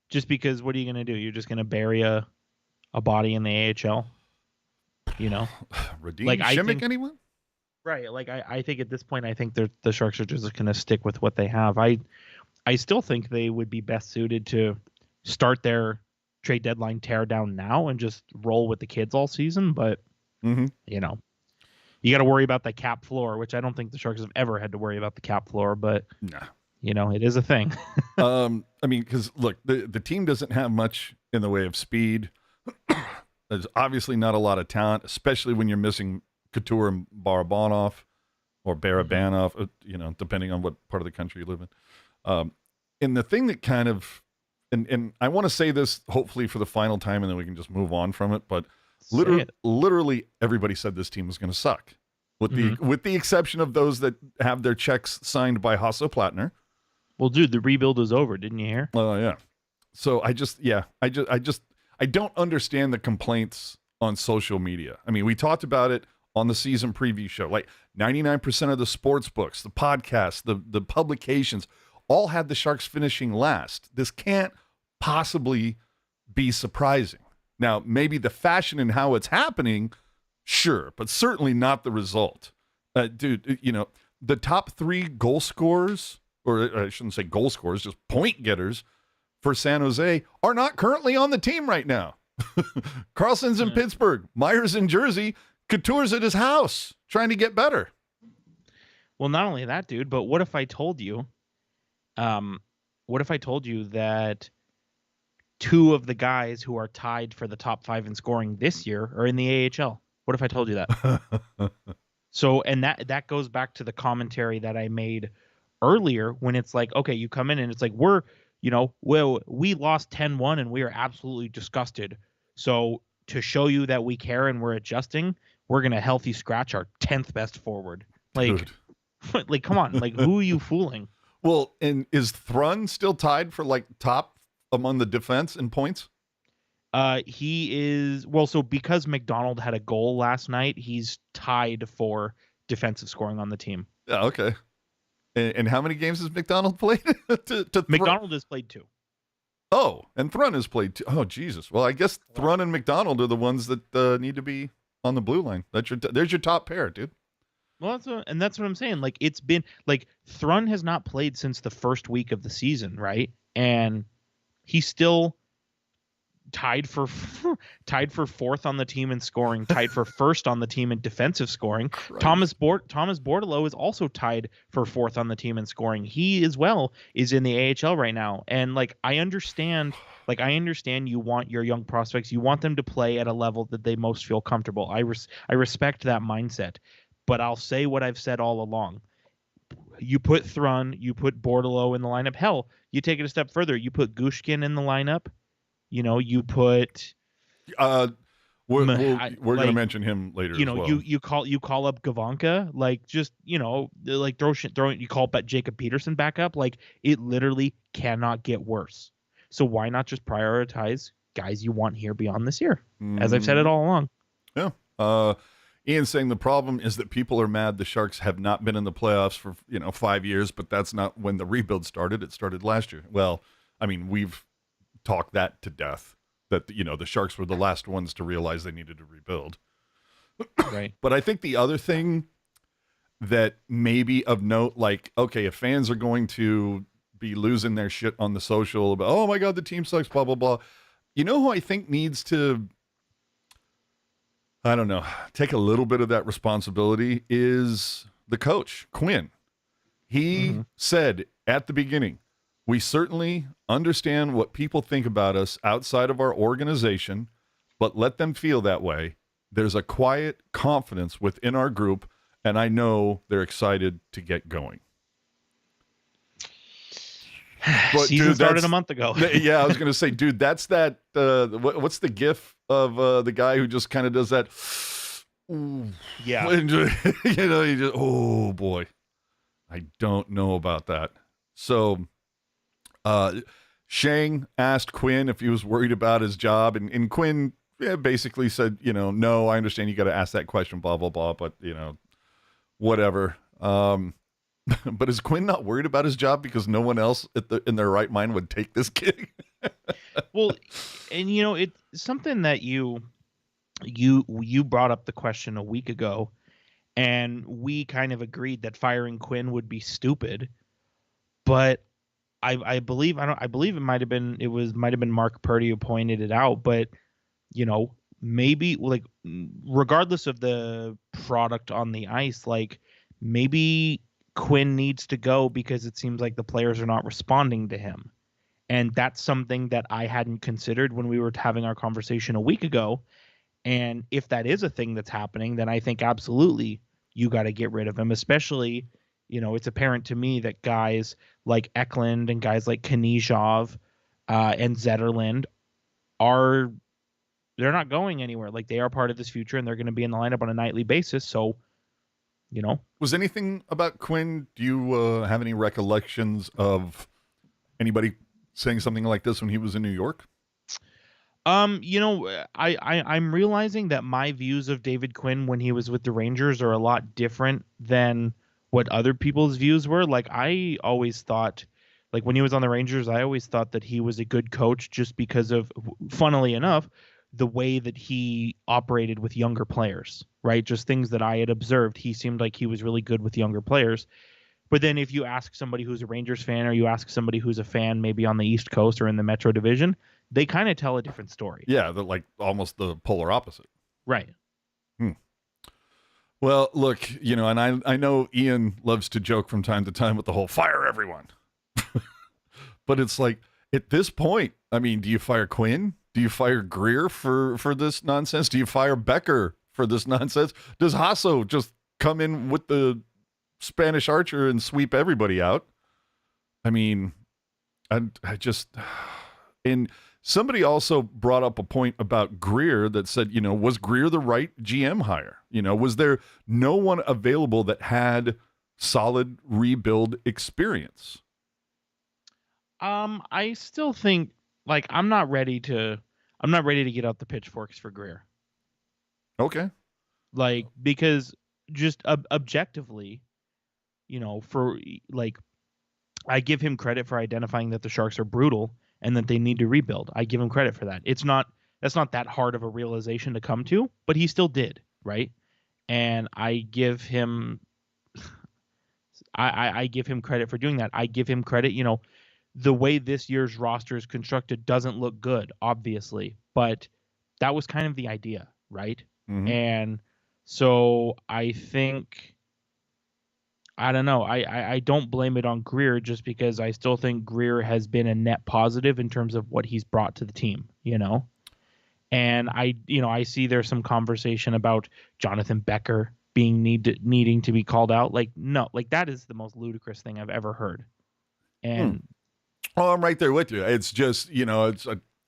Just because what are you going to do? You're just going to bury a body in the AHL? Redeem Shimmick, anyone? Right. Like, I think at this point, I think the Sharks are just going to stick with what they have. I still think they would be best suited to start their trade deadline tear down now and just roll with the kids all season. But, you got to worry about the cap floor, which I don't think the Sharks have ever had to worry about the cap floor. But, it is a thing. Because, look, the team doesn't have much in the way of speed. There's obviously not a lot of talent, especially when you're missing Couture and Barabanov or Barabanov, depending on what part of the country you live in. And the thing that kind of, and I want to say this hopefully for the final time and then we can just move on from it, but literally everybody said this team was going to suck with the exception of those that have their checks signed by Hasso Plattner. Well, dude, the rebuild is over. Didn't you hear? Oh yeah. So I don't understand the complaints on social media. I mean, we talked about it on the season preview show. Like 99% of the sports books, the podcasts, the publications all had the Sharks finishing last. This can't possibly be surprising. Now, maybe the fashion and how it's happening, sure, but certainly not the result. Dude, the top 3 goal scorers, or I shouldn't say goal scorers, just point getters for San Jose are not currently on the team right now. Karlsson's in Pittsburgh, Myers in Jersey, Couture's at his house trying to get better. Well, not only that, dude, but what if I told you that 2 of the guys who are tied for the top 5 in scoring this year are in the AHL? What if I told you that? So, and that goes back to the commentary that I made earlier when it's like, okay, you come in and it's like, we lost 10-1 and we are absolutely disgusted. So to show you that we care and we're adjusting, we're going to healthy scratch our 10th best forward. Like, like, come on. Like, who are you fooling? Well, and is Thrun still tied for like top among the defense in points? He is, well, so because McDonald had a goal last night, he's tied for defensive scoring on the team. Yeah, okay. And how many games has McDonald played? McDonald has played 2. Oh, and Thrun has played 2. Oh, Jesus. Well, I guess Thrun and McDonald are the ones that need to be on the blue line. There's your top pair, dude. Well, that's what I'm saying. Like, it's been like Thrun has not played since the first week of the season, right? And he's still tied for 4th on the team in scoring, tied for 1st on the team in defensive scoring. Christ. Thomas Bordeleau is also tied for 4th on the team in scoring. He as well is in the AHL right now. And like I understand you want your young prospects, you want them to play at a level that they most feel comfortable. I respect that mindset. But I'll say what I've said all along. You put Thrun, you put Bordeleau in the lineup. Hell, you take it a step further. You put Gushkin in the lineup. You know, you put. We're going to mention him later. You know, as well. you call up Gavanka, like just like throw you call Jacob Peterson back up. Like it literally cannot get worse. So why not just prioritize guys you want here beyond this year? As I've said it all along. Yeah. Ian's saying the problem is that people are mad the Sharks have not been in the playoffs for 5 years, but that's not when the rebuild started. It started last year. Well, I mean, we've talked that to death, that the Sharks were the last ones to realize they needed to rebuild. Right. But I think the other thing that maybe of note, like, okay, if fans are going to be losing their shit on the social about, oh my God, the team sucks, blah, blah, blah. You know who I think needs to, I don't know, take a little bit of that responsibility is the coach, Quinn. He said at the beginning, we certainly understand what people think about us outside of our organization, but let them feel that way. There's a quiet confidence within our group, and I know they're excited to get going. But season started a month ago. Yeah, I was going to say, dude, that's that. What's the gif of the guy who just kind of does that? Ooh. Yeah. He just, oh boy, I don't know about that. So, Shang asked Quinn if he was worried about his job, and Quinn basically said, no, I understand you got to ask that question, blah blah blah, but whatever. But is Quinn not worried about his job because no one else in their right mind would take this gig? Well, and it's something that you brought up the question a week ago, and we kind of agreed that firing Quinn would be stupid. But I believe it might have been Mark Purdy who pointed it out. But maybe like regardless of the product on the ice, like maybe Quinn needs to go because it seems like the players are not responding to him. And that's something that I hadn't considered when we were having our conversation a week ago. And if that is a thing that's happening, then I think absolutely you got to get rid of him, especially, it's apparent to me that guys like Eklund and guys like Knizhov and Zetterland they're not going anywhere. Like they are part of this future and they're going to be in the lineup on a nightly basis. So, Was anything about Quinn? Do you have any recollections of anybody saying something like this when he was in New York? I'm realizing that my views of David Quinn when he was with the Rangers are a lot different than what other people's views were. Like I always thought, like when he was on the Rangers, I always thought that he was a good coach just because of, funnily enough, the way that he operated with younger players, right? Just things that I had observed. He seemed like he was really good with younger players. But then if you ask somebody who's a Rangers fan or you ask somebody who's a fan maybe on the East Coast or in the Metro Division, they kind of tell a different story. Yeah, they're like almost the polar opposite. Right. Well, look, and I know Ian loves to joke from time to time with the whole fire everyone. But it's like, at this point, I mean, do you fire Quinn? Do you fire Grier for this nonsense? Do you fire Becker for this nonsense? Does Hasso just come in with the Spanish Archer and sweep everybody out? I mean, I just, and somebody also brought up a point about Grier that said, was Grier the right GM hire? Was there no one available that had solid rebuild experience? I still think like I'm not ready to get out the pitchforks for Grier. Okay. Like, because just objectively, for like, I give him credit for identifying that the Sharks are brutal and that they need to rebuild. I give him credit for that. That's not that hard of a realization to come to, but he still did, right? And I give him I give him credit for doing that. I give him credit, the way this year's roster is constructed doesn't look good, obviously, but that was kind of the idea, right? Mm-hmm. And so I think, I don't know, I don't blame it on Grier, just because I still think Grier has been a net positive in terms of what he's brought to the team, And I see there's some conversation about Jonathan Becker needing to be called out. Like, no, like that is the most ludicrous thing I've ever heard. And Oh, I'm right there with you. It's just,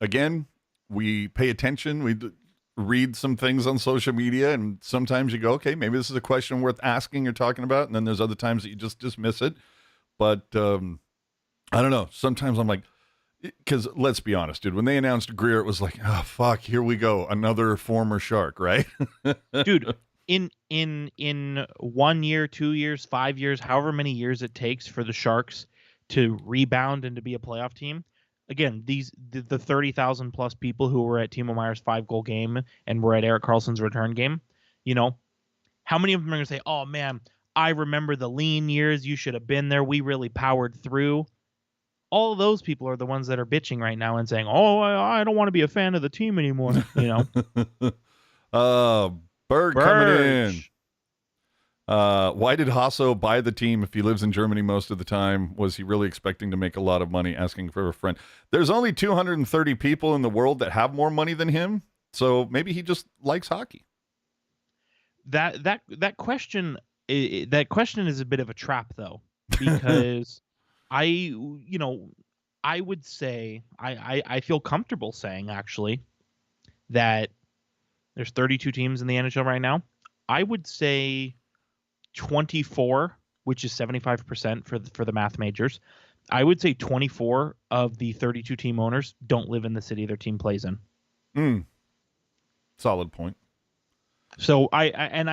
again, we pay attention. We read some things on social media, and sometimes you go, okay, maybe this is a question worth asking or talking about. And then there's other times that you just dismiss it. But I don't know. Sometimes I'm like, because let's be honest, dude, when they announced Grier, it was like, oh, fuck, here we go. Another former Shark, right? Dude, in 1 year, 2 years, 5 years, however many years it takes for the Sharks to rebound and to be a playoff team. Again, the 30,000 plus people who were at Timo Meier's 5-goal game and were at Erik Karlsson's return game, how many of them are going to say, oh man, I remember the lean years. You should have been there. We really powered through. All of those people are the ones that are bitching right now and saying, oh, I don't want to be a fan of the team anymore. Berg coming in. Why did Hasso buy the team if he lives in Germany most of the time? Was he really expecting to make a lot of money asking for a friend? There's only 230 people in the world that have more money than him, so maybe he just likes hockey. That question is a bit of a trap, though, because I would say I feel comfortable saying, actually, that there's 32 teams in the NHL right now. I would say 24, which is 75% for the math majors. I would say 24 of the 32 team owners don't live in the city their team plays in. Solid point. So I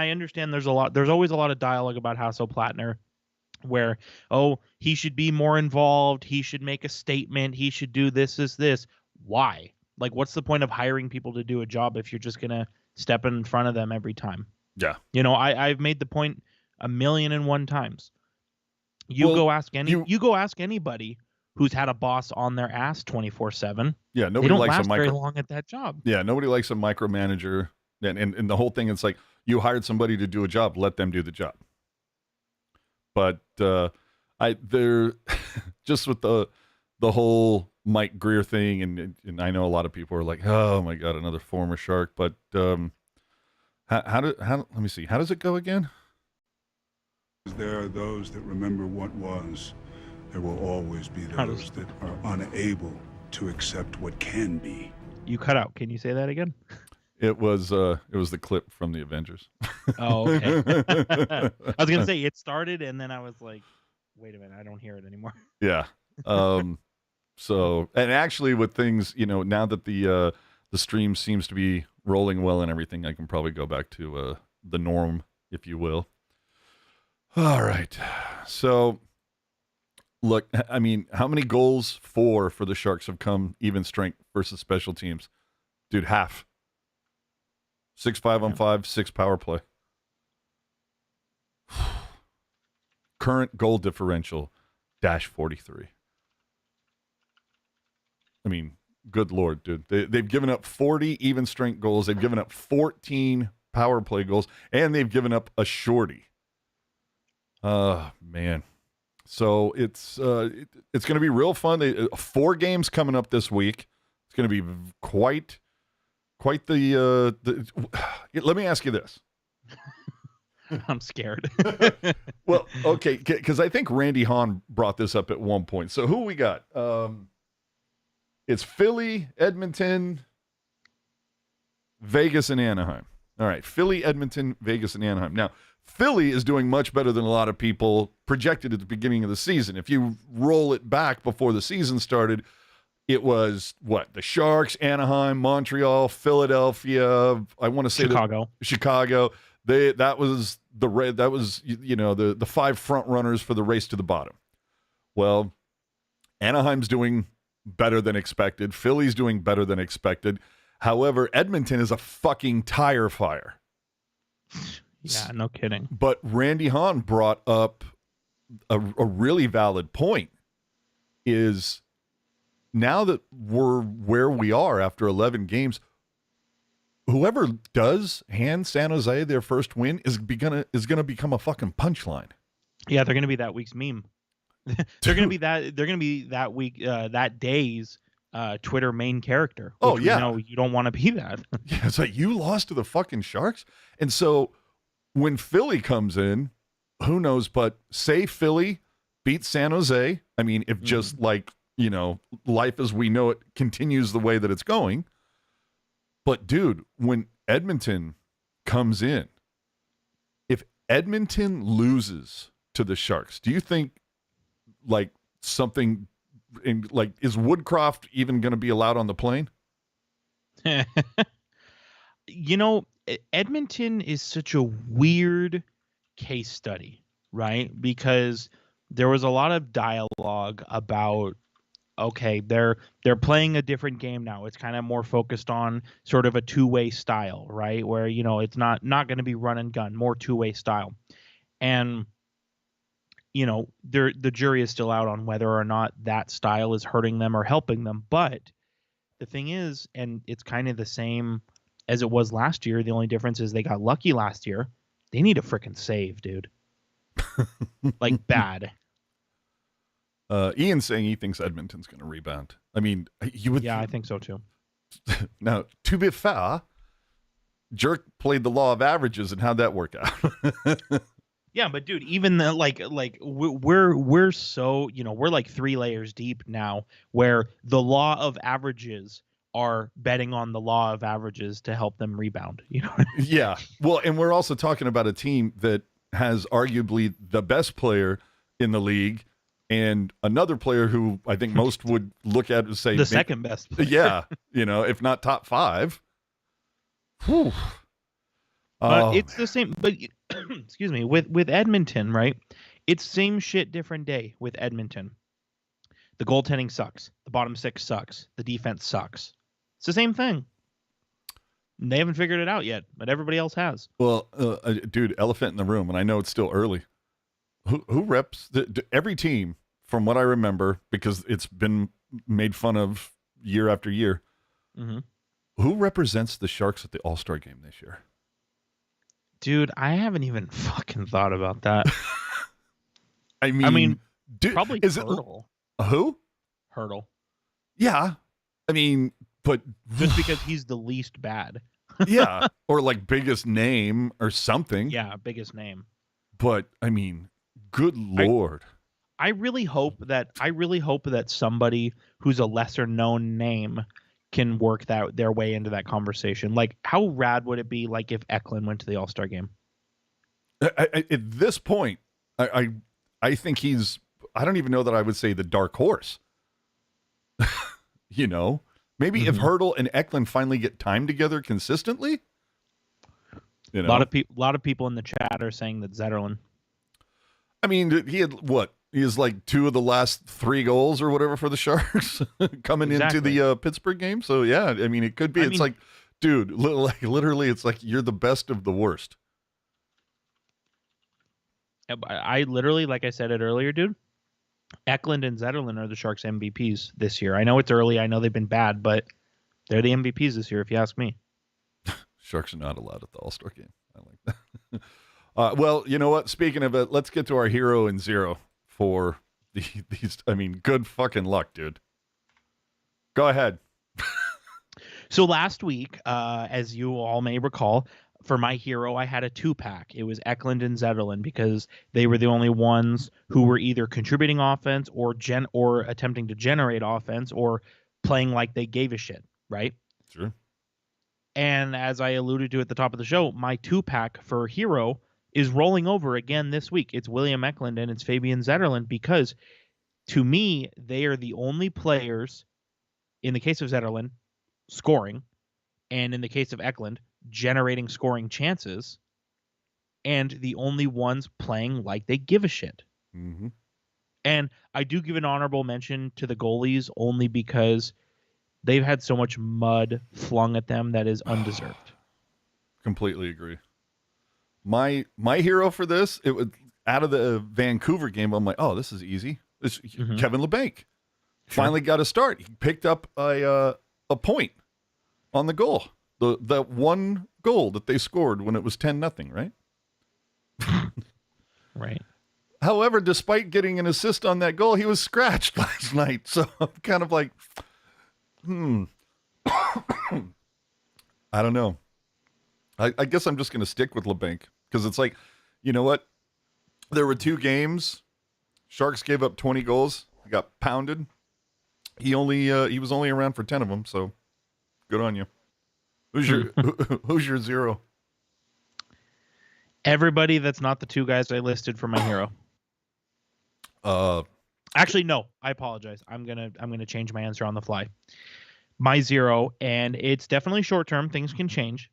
understand there's always a lot of dialogue about Hasso-Plattner where, oh, he should be more involved, he should make a statement, he should do this. Why? Like, what's the point of hiring people to do a job if you're just gonna step in front of them every time? Yeah. I've made the point 1,000,001 times. You go ask anybody who's had a boss on their ass 24/7. Yeah, nobody they don't likes last a very long at that job. Yeah, nobody likes a micromanager. And the whole thing, it's like, you hired somebody to do a job, let them do the job. But they're just with the whole Mike Grier thing, and I know a lot of people are like, oh my God, another former Shark. But let me see, how does it go again? There are those that remember what was. There will always be those that are unable to accept what can be. You cut out. Can you say that again? It was the clip from the Avengers. Oh, okay. I was gonna say it started, and then I was like, wait a minute, I don't hear it anymore. Yeah. So, and actually, with things, now that the stream seems to be rolling well and everything, I can probably go back to the norm, if you will. All right. So, look, I mean, how many goals for the Sharks have come even strength versus special teams? Dude, half. 6 5-on-5, 6 power play. Current goal differential, -43. I mean, good Lord, dude. They've given up 40 even strength goals. They've given up 14 power play goals, and they've given up a shorty. Man. So it's going to be real fun. 4 games coming up this week. It's going to be quite the let me ask you this. I'm scared. Well, okay, because I think Randy Hahn brought this up at one point. So who we got? It's Philly, Edmonton, Vegas, and Anaheim. All right, Philly, Edmonton, Vegas, and Anaheim. Now, Philly is doing much better than a lot of people projected at the beginning of the season. If you roll it back before the season started, it was what? The Sharks, Anaheim, Montreal, Philadelphia. I want to say Chicago. That was the five front runners for the race to the bottom. Well, Anaheim's doing better than expected. Philly's doing better than expected. However, Edmonton is a fucking tire fire. Yeah, no kidding. But Randy Hahn brought up a really valid point. Is now that we're where we are after 11 games, whoever does hand San Jose their first win is gonna become a fucking punchline. Yeah, they're gonna be that week's meme. They're gonna be that week, that day's Twitter main character. Oh yeah, no, you don't want to be that. Yeah, it's like you lost to the fucking Sharks, and so when Philly comes in, who knows? But say Philly beats San Jose. I mean, if just like life as we know it continues the way that it's going. But dude, when Edmonton comes in, if Edmonton loses to the Sharks, do you think like something is Woodcroft even going to be allowed on the plane? Edmonton is such a weird case study, right? Because there was a lot of dialogue about, okay, they're playing a different game now. It's kind of more focused on sort of a two-way style, right? Where, it's not going to be run and gun, more two-way style. And the jury is still out on whether or not that style is hurting them or helping them. But the thing is, and it's kind of the same as it was last year, the only difference is they got lucky last year. They need a freaking save, dude. Like bad. Ian's saying he thinks Edmonton's going to rebound. I mean, you would. Yeah, I think so too. Now, to be fair, Jerk played the law of averages, and how'd that work out? Yeah, but dude, even the, we're so we're like 3 layers deep now, where the law of averages are betting on the law of averages to help them rebound. Yeah. Well, and we're also talking about a team that has arguably the best player in the league, and another player who I think most would look at and say the second best player. Yeah, if not top 5. Whew. But it's the same. But excuse me, with Edmonton, right? It's same shit, different day with Edmonton. The goaltending sucks. The bottom 6 sucks. The defense sucks. It's the same thing. They haven't figured it out yet, but everybody else has. Well, dude, elephant in the room, and I know it's still early. Who reps every team? From what I remember, because it's been made fun of year after year. Mm-hmm. Who represents the Sharks at the All-Star game this year? Dude, I haven't even fucking thought about that. I mean, probably is Hurdle. Who? Hurdle. Yeah. I mean, but just because he's the least bad. Yeah. Or like biggest name or something. Yeah, biggest name. But I mean, good Lord. I really hope that somebody who's a lesser known name can work their way into that conversation. Like, how rad would it be like if Eklund went to the All-Star game? At this point, I think he's, I don't even know that I would say the dark horse. Maybe if Hurdle and Eklund finally get time together consistently. A lot of people in the chat are saying that Zetterlund. I mean, he had what? He has like 2 of the last 3 goals or whatever for the Sharks coming into the Pittsburgh game. So yeah, I mean, it could be. It's like, dude, literally, it's like you're the best of the worst. I literally, like I said it earlier, dude. Eklund and Zetterlund are the Sharks MVPs this year. I know it's early. I know they've been bad, but they're the MVPs this year, if you ask me. Sharks are not allowed at the All-Star game. I like that. Well, you know what? Speaking of it, let's get to our hero and zero for these. I mean, good fucking luck, dude. Go ahead. So last week, as you all may recall, for my hero, I had a 2-pack. It was Eklund and Zetterlund because they were the only ones who were either contributing offense or attempting to generate offense or playing like they gave a shit, right? Sure. And as I alluded to at the top of the show, my 2-pack for hero is rolling over again this week. It's William Eklund and it's Fabian Zetterlund, because to me, they are the only players, in the case of Zetterlund, scoring, and in the case of Eklund, generating scoring chances, and the only ones playing like they give a shit. Mm-hmm. And I do give an honorable mention to the goalies only because they've had so much mud flung at them that is undeserved. Completely agree. My hero for this, it was out of the Vancouver game. I'm like, oh, this is easy. It's Kevin LeBanc. Finally got a start. He picked up a point on the goal. The one goal that they scored when it was 10-0, right? Right. However, despite getting an assist on that goal, he was scratched last night. So I'm kind of like, I don't know. I guess I'm just going to stick with LeBanc because it's like, you know what? There were 2 games. Sharks gave up 20 goals. He got pounded. He was only around for 10 of them. So good on you. Who's your zero? Everybody that's not the 2 guys I listed for my hero. Actually, no, I apologize. I'm gonna change my answer on the fly. My 0, and it's definitely short term. Things can change.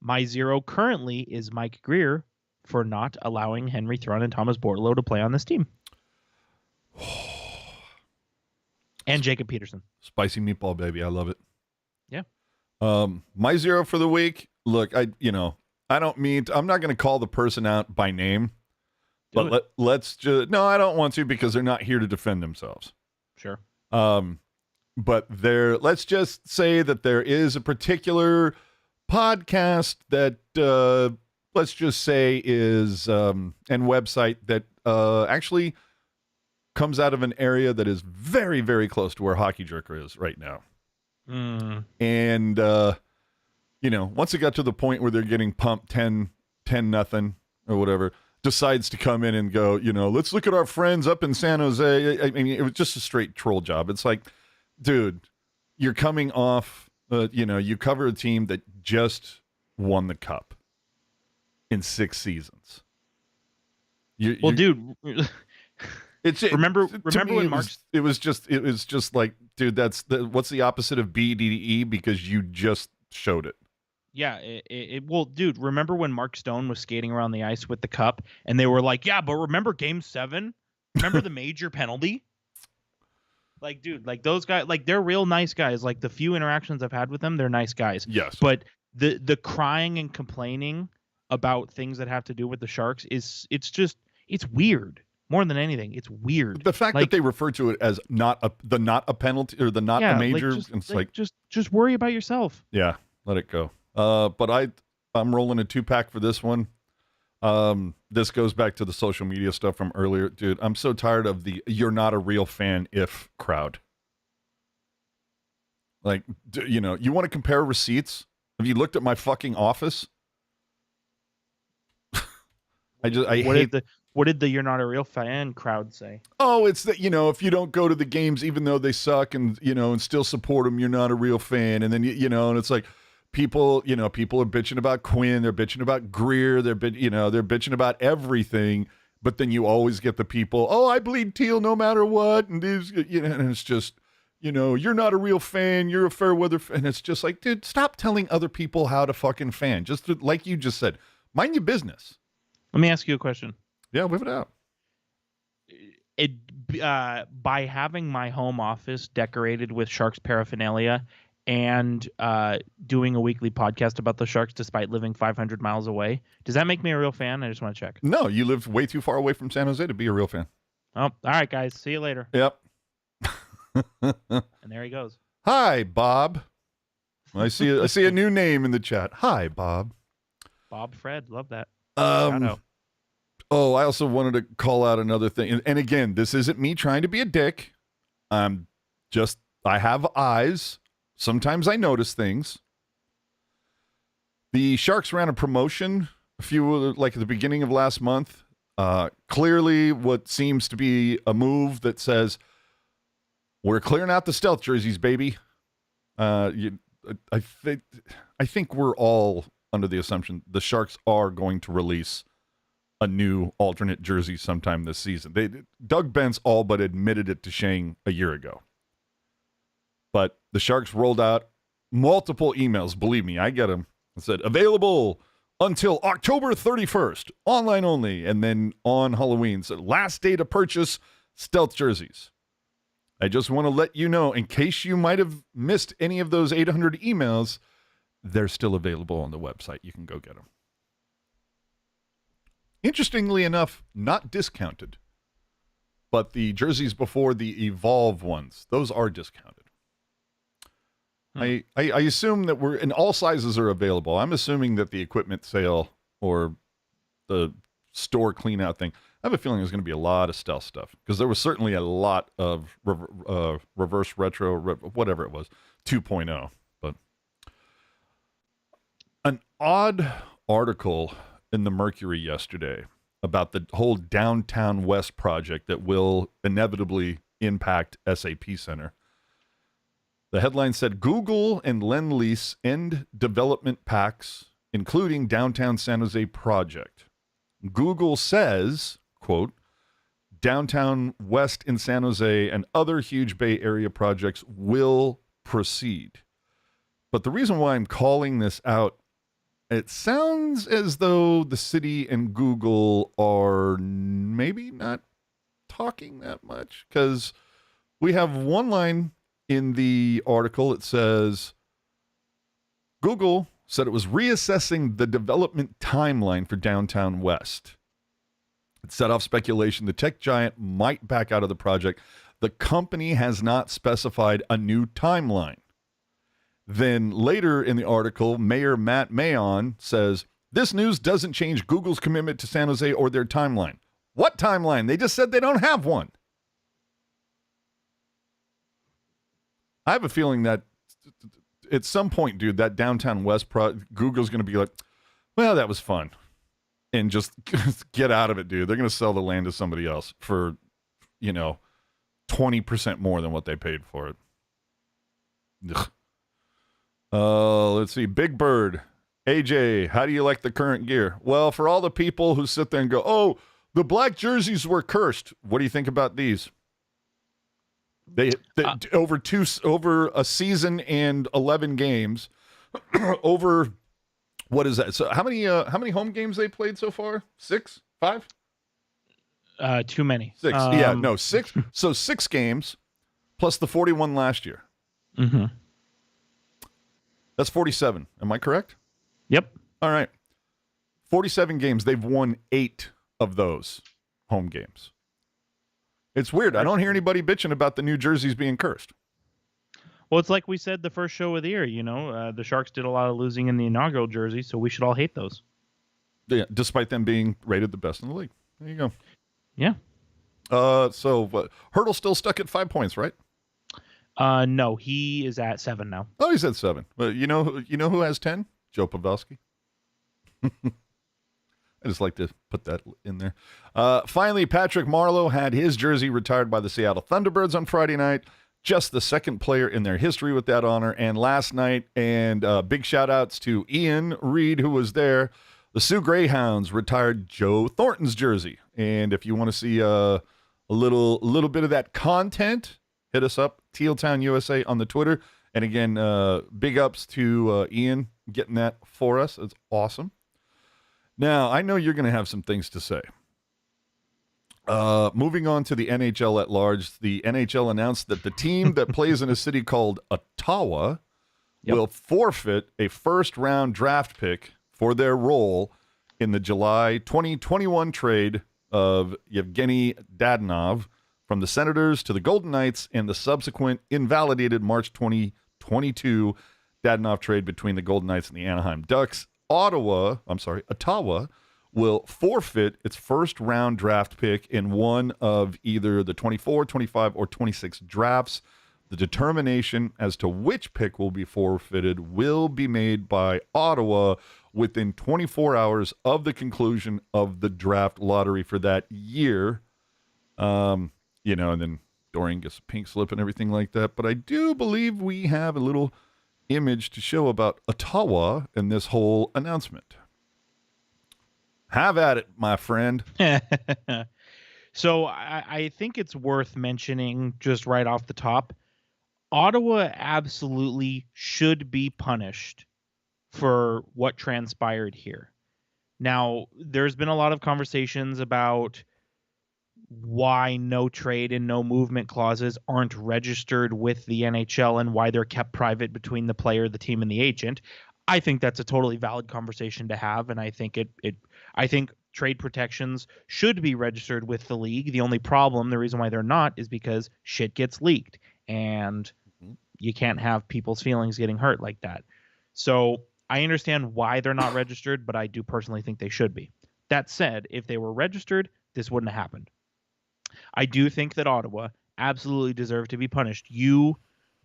My 0 currently is Mike Grier for not allowing Henry Thrun and Thomas Bortolo to play on this team. And Jacob Peterson. Spicy meatball, baby. I love it. Yeah. My 0 for the week. Look, I'm not going to call the person out by name, but let's just, no, I don't want to because they're not here to defend themselves. Sure. But let's just say that there is a particular podcast that, let's just say is, and website that, actually comes out of an area that is very, very close to where Hockey Jerker is right now. And, once it got to the point where they're getting pumped 10-0 or whatever, decides to come in and go, let's look at our friends up in San Jose. I mean, it was just a straight troll job. It's like, dude, you're coming off, you cover a team that just won the cup in 6 seasons. Dude, remember when Mark's... It was just like, dude, what's the opposite of BDE because you just showed it. Yeah, well, dude, remember when Mark Stone was skating around the ice with the cup and they were like, yeah, but remember Game 7? Remember the major penalty? Like, dude, like those guys, like they're real nice guys. Like the few interactions I've had with them, they're nice guys. Yes. But the crying and complaining about things that have to do with the Sharks it's weird. More than anything, it's weird. The fact that they refer to it as not a penalty or a major, just worry about yourself. Yeah, let it go. But I'm rolling a 2-pack for this one. This goes back to the social media stuff from earlier. Dude, I'm so tired of the "you're not a real fan if" crowd. Like, you want to compare receipts? Have you looked at my fucking office? What did the "you're not a real fan" crowd say? Oh, it's that, if you don't go to the games, even though they suck and, and still support them, you're not a real fan. And then, and it's like people are bitching about Quinn. They're bitching about Grier. They're bitching about everything. But then you always get the people, oh, I bleed teal no matter what. And these, and it's just, you're not a real fan. You're a fair weather fan. And it's just like, dude, stop telling other people how to fucking fan. Like you just said, mind your business. Let me ask you a question. Yeah, whip it out. By having my home office decorated with Sharks paraphernalia and doing a weekly podcast about the Sharks despite living 500 miles away, does that make me a real fan? I just want to check. No, you live way too far away from San Jose to be a real fan. Oh, all right, guys. See you later. Yep. And there he goes. Hi, Bob. I see a new name in the chat. Hi, Bob. Bob Fred. Love that. Shout out. Oh, I also wanted to call out another thing. And again, this isn't me trying to be a dick. I have eyes. Sometimes I notice things. The Sharks ran a promotion at the beginning of last month. Clearly what seems to be a move that says, We're clearing out the stealth jerseys, baby. I think we're all under the assumption the Sharks are going to release a new alternate jersey sometime this season. Doug Bentz all but admitted it to Shane a year ago. But the Sharks rolled out multiple emails. Believe me, I get them. It said, available until October 31st, online only. And then on Halloween, so last day to purchase stealth jerseys. I just want to let you know, in case you might have missed any of those 800 emails, they're still available on the website. You can go get them. Interestingly enough, not discounted. But the jerseys before the Evolve ones, those are discounted. I assume that and all sizes are available. I'm assuming that the equipment sale or the store clean out thing, I have a feeling there's going to be a lot of stealth stuff because there was certainly a lot of reverse retro, whatever it was, 2.0. But an odd article in the Mercury yesterday about the whole Downtown West project that will inevitably impact SAP Center. The headline said, Google and Lend-Lease end development packs, including Downtown San Jose project. Google says, quote, Downtown West in San Jose and other huge Bay Area projects will proceed. But the reason why I'm calling this out, it sounds as though the city and Google are maybe not talking that much, because we have one line in the article. It says, Google said it was reassessing the development timeline for Downtown West. It set off speculation the tech giant might back out of the project. The company has not specified a new timeline. Then later in the article, Mayor Matt Mayon says, this news doesn't change Google's commitment to San Jose or their timeline. What timeline? They just said they don't have one. I have a feeling that at some point, dude, that Downtown West Google's going to be like, well, that was fun. And just get out of it, dude. They're going to sell the land to somebody else for, 20% more than what they paid for it. Let's see. Big Bird. AJ, how do you like the current gear? Well, for all the people who sit there and go, oh, the black jerseys were cursed. What do you think about these? They over a season and 11 games, over what is that? So how many home games they played so far? 6, 5? Too many. 6. 6. So 6 games plus the 41 last year. Mm-hmm. That's 47. Am I correct? Yep. All right. 47 games. They've won 8 of those home games. It's weird. I don't hear anybody bitching about the new jerseys being cursed. Well, it's like we said the first show of the year, the Sharks did a lot of losing in the inaugural jersey, so we should all hate those. Yeah, despite them being rated the best in the league. There you go. Yeah. So Hurdle's still stuck at 5 points, right? No, he is at 7 now. Oh, he's at 7. But you know who has 10? Joe Pavelski. I just like to put that in there. Finally, Patrick Marleau had his jersey retired by the Seattle Thunderbirds on Friday night. Just the second player in their history with that honor. And last night, and big shout-outs to Ian Reed, who was there. The Sioux Greyhounds retired Joe Thornton's jersey. And if you want to see a little bit of that content, hit us up, Tealtown USA on the Twitter. And again, big ups to Ian getting that for us. It's awesome. Now, I know you're going to have some things to say. Moving on to the NHL at large, the NHL announced that the team that plays in a city called Ottawa will forfeit a first-round draft pick for their role in the July 2021 trade of Evgeny Dadonov from the Senators to the Golden Knights and the subsequent invalidated March 2022 Dadonov trade between the Golden Knights and the Anaheim Ducks. Ottawa will forfeit its first-round draft pick in one of either the 24, 25, or 26 drafts. The determination as to which pick will be forfeited will be made by Ottawa within 24 hours of the conclusion of the draft lottery for that year. And then Dorian gets a pink slip and everything like that. But I do believe we have a little image to show about Ottawa and this whole announcement. Have at it, my friend. So I think it's worth mentioning just right off the top, Ottawa absolutely should be punished for what transpired here. Now, there's been a lot of conversations about why no trade and no movement clauses aren't registered with the NHL and why they're kept private between the player, the team, and the agent. I think that's a totally valid conversation to have, and I think I think trade protections should be registered with the league. The only problem, the reason why they're not, is because shit gets leaked, and you can't have people's feelings getting hurt like that. So I understand why they're not registered, but I do personally think they should be. That said, if they were registered, this wouldn't have happened. I do think that Ottawa absolutely deserved to be punished. You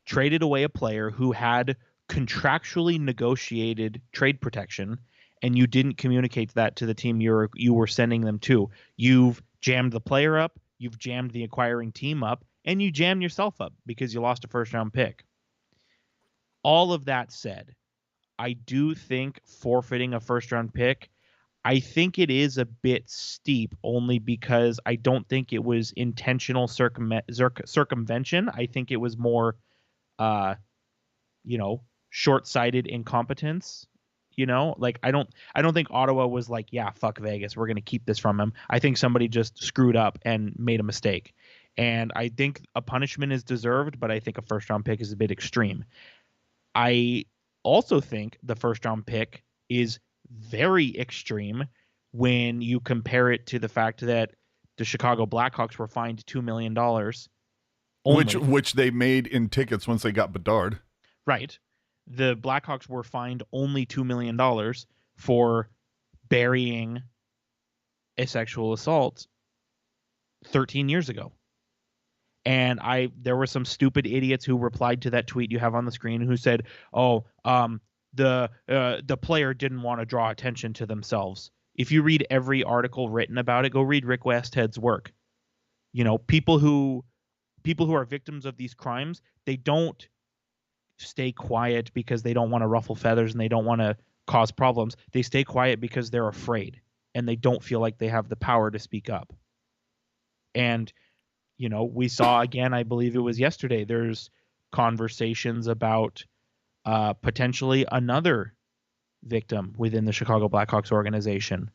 traded away a player who had contractually negotiated trade protection, and you didn't communicate that to the team you were sending them to. You've jammed the player up, you've jammed the acquiring team up, and you jammed yourself up because you lost a first-round pick. All of that said, I do think forfeiting a first-round pick, I think it is a bit steep only because I don't think it was intentional circumvention. I think it was more, short-sighted incompetence. Like I don't think Ottawa was like, yeah, fuck Vegas, we're going to keep this from him. I think somebody just screwed up and made a mistake. And I think a punishment is deserved, but I think a first-round pick is a bit extreme. I also think the first-round pick is very extreme when you compare it to the fact that the Chicago Blackhawks were fined $2 million. Which they made in tickets once they got Bedard. Right. The Blackhawks were fined only $2 million for burying a sexual assault 13 years ago. And there were some stupid idiots who replied to that tweet you have on the screen who said, the player didn't want to draw attention to themselves. If you read every article written about it, go read Rick Westhead's work. People who are victims of these crimes, they don't stay quiet because they don't want to ruffle feathers and they don't want to cause problems. They stay quiet because they're afraid and they don't feel like they have the power to speak up. And we saw again, I believe it was yesterday, there's conversations about potentially another victim within the Chicago Blackhawks organization.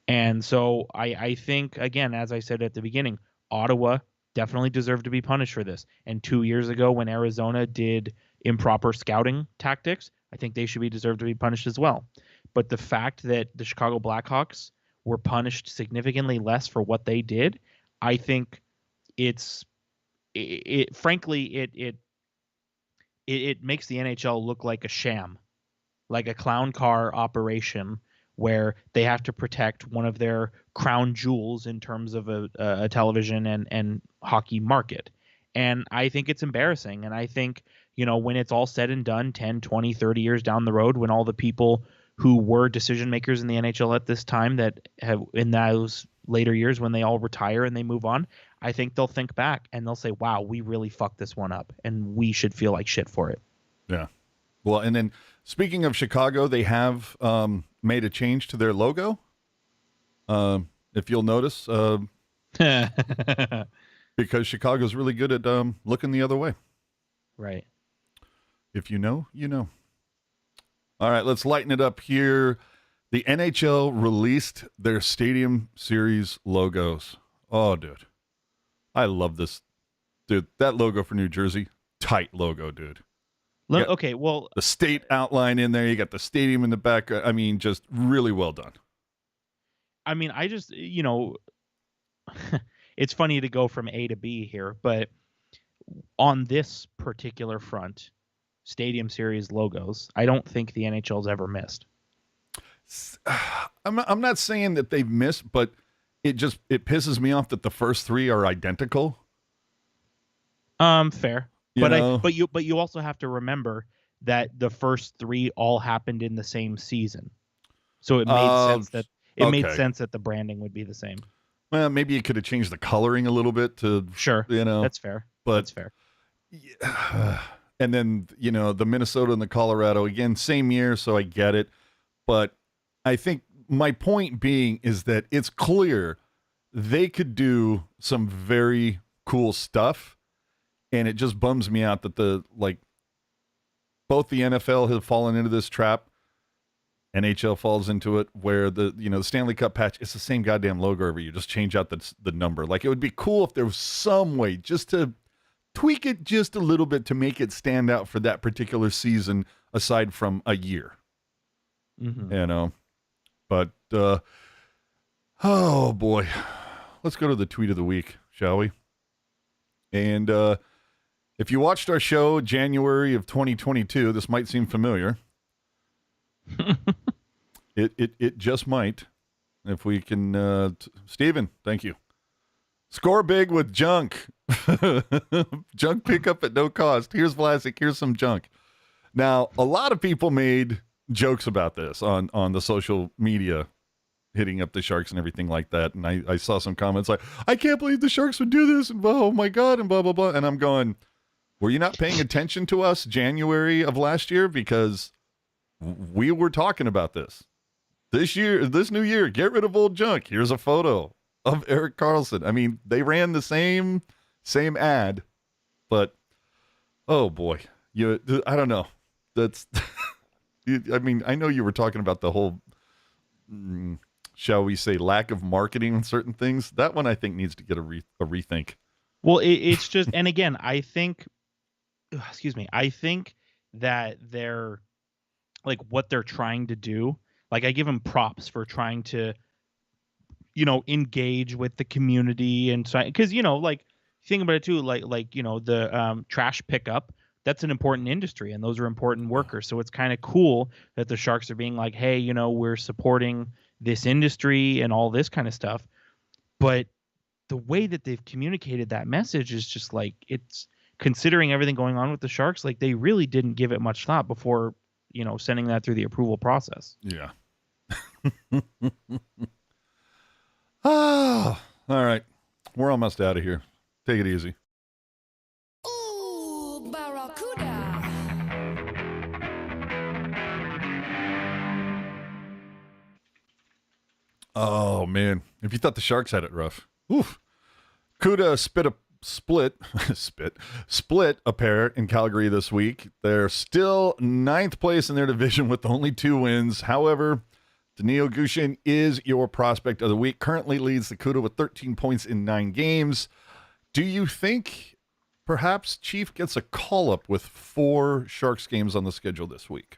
And so I think, again, as I said at the beginning, Ottawa definitely deserved to be punished for this. And 2 years ago when Arizona did improper scouting tactics, I think they should be deserved to be punished as well. But the fact that the Chicago Blackhawks were punished significantly less for what they did, I think frankly, it makes the NHL look like a sham, like a clown car operation where they have to protect one of their crown jewels in terms of a television and hockey market. And I think it's embarrassing. And I think, when it's all said and done 10, 20, 30 years down the road, when all the people who were decision makers in the NHL at this time that have in those later years, when they all retire and they move on, I think they'll think back and they'll say, wow, we really fucked this one up and we should feel like shit for it. Yeah. Well, and then speaking of Chicago, they have made a change to their logo. If you'll notice, because Chicago's really good at looking the other way. Right. If you know, you know. All right, let's lighten it up here. The NHL released their Stadium Series logos. Oh, dude. I love this. Dude, that logo for New Jersey, tight logo, dude. Okay, well, the state outline in there, you got the stadium in the back. I mean, just really well done. I mean, I just, it's funny to go from A to B here, but on this particular front, Stadium Series logos, I don't think the NHL's ever missed. I'm not saying that they've missed, but it pisses me off that the first three are identical. Fair. But you also have to remember that the first three all happened in the same season. So it made sense that made sense that the branding would be the same. Well, maybe you could have changed the coloring a little bit to, Sure, that's fair. But That's fair. yeah, and then, the Minnesota and the Colorado, again, same year, so I get it. But I think my point being is that it's clear they could do some very cool stuff, and it just bums me out that both the NFL have fallen into this trap. NHL falls into it where the Stanley Cup patch, it's the same goddamn logo every year. Just change out the number. Like, it would be cool if there was some way just to tweak it just a little bit to make it stand out for that particular season aside from a year. Mm-hmm. But oh boy, let's go to the tweet of the week, shall we? And if you watched our show January of 2022, this might seem familiar. It just might. If we can, Steven, thank you. Score big with junk. Junk pickup at no cost. Here's Vlasic. Here's some junk. Now, a lot of people made jokes about this on the social media, hitting up the Sharks and everything like that. And I saw some comments like, I can't believe the Sharks would do this, and oh my God, and blah, blah, blah. And I'm going, were you not paying attention to us January of last year? Because we were talking about this. This new year, get rid of old junk. Here's a photo of Erik Karlsson. I mean, they ran the same ad, but oh boy, I don't know. That's, I mean, I know you were talking about the whole, shall we say, lack of marketing on certain things. That one I think needs to get a rethink. Well, it's just, and again, I think that they're like what they're trying to do. Like, I give them props for trying to, engage with the community and so, because like think about it too, like the trash pickup. That's an important industry, and those are important workers. So it's kind of cool that the Sharks are being like, hey, we're supporting this industry and all this kind of stuff. But the way that they've communicated that message is just like, it's considering everything going on with the Sharks, like they really didn't give it much thought before, sending that through the approval process. Yeah. Oh, all right. We're almost out of here. Take it easy. Ooh, Barracuda. Oh, man. If you thought the Sharks had it rough. Oof. Cuda split a pair in Calgary this week. They're still 9th place in their division with only 2 wins. However, Danilo Gushin is your prospect of the week. Currently leads the Cuda with 13 points in 9 games. Do you think perhaps Chief gets a call-up with 4 Sharks games on the schedule this week?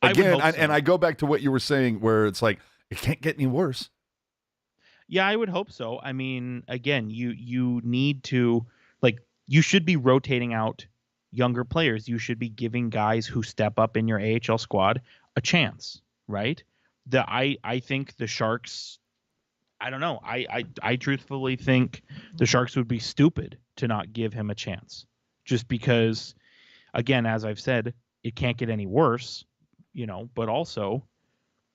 Again, and I go back to what you were saying where it's like, it can't get any worse. Yeah, I would hope so. I mean, again, you need to, like, you should be rotating out younger players. You should be giving guys who step up in your AHL squad a chance, right? I think the Sharks, I don't know. I truthfully think the Sharks would be stupid to not give him a chance. Just because, again, as I've said, it can't get any worse, but also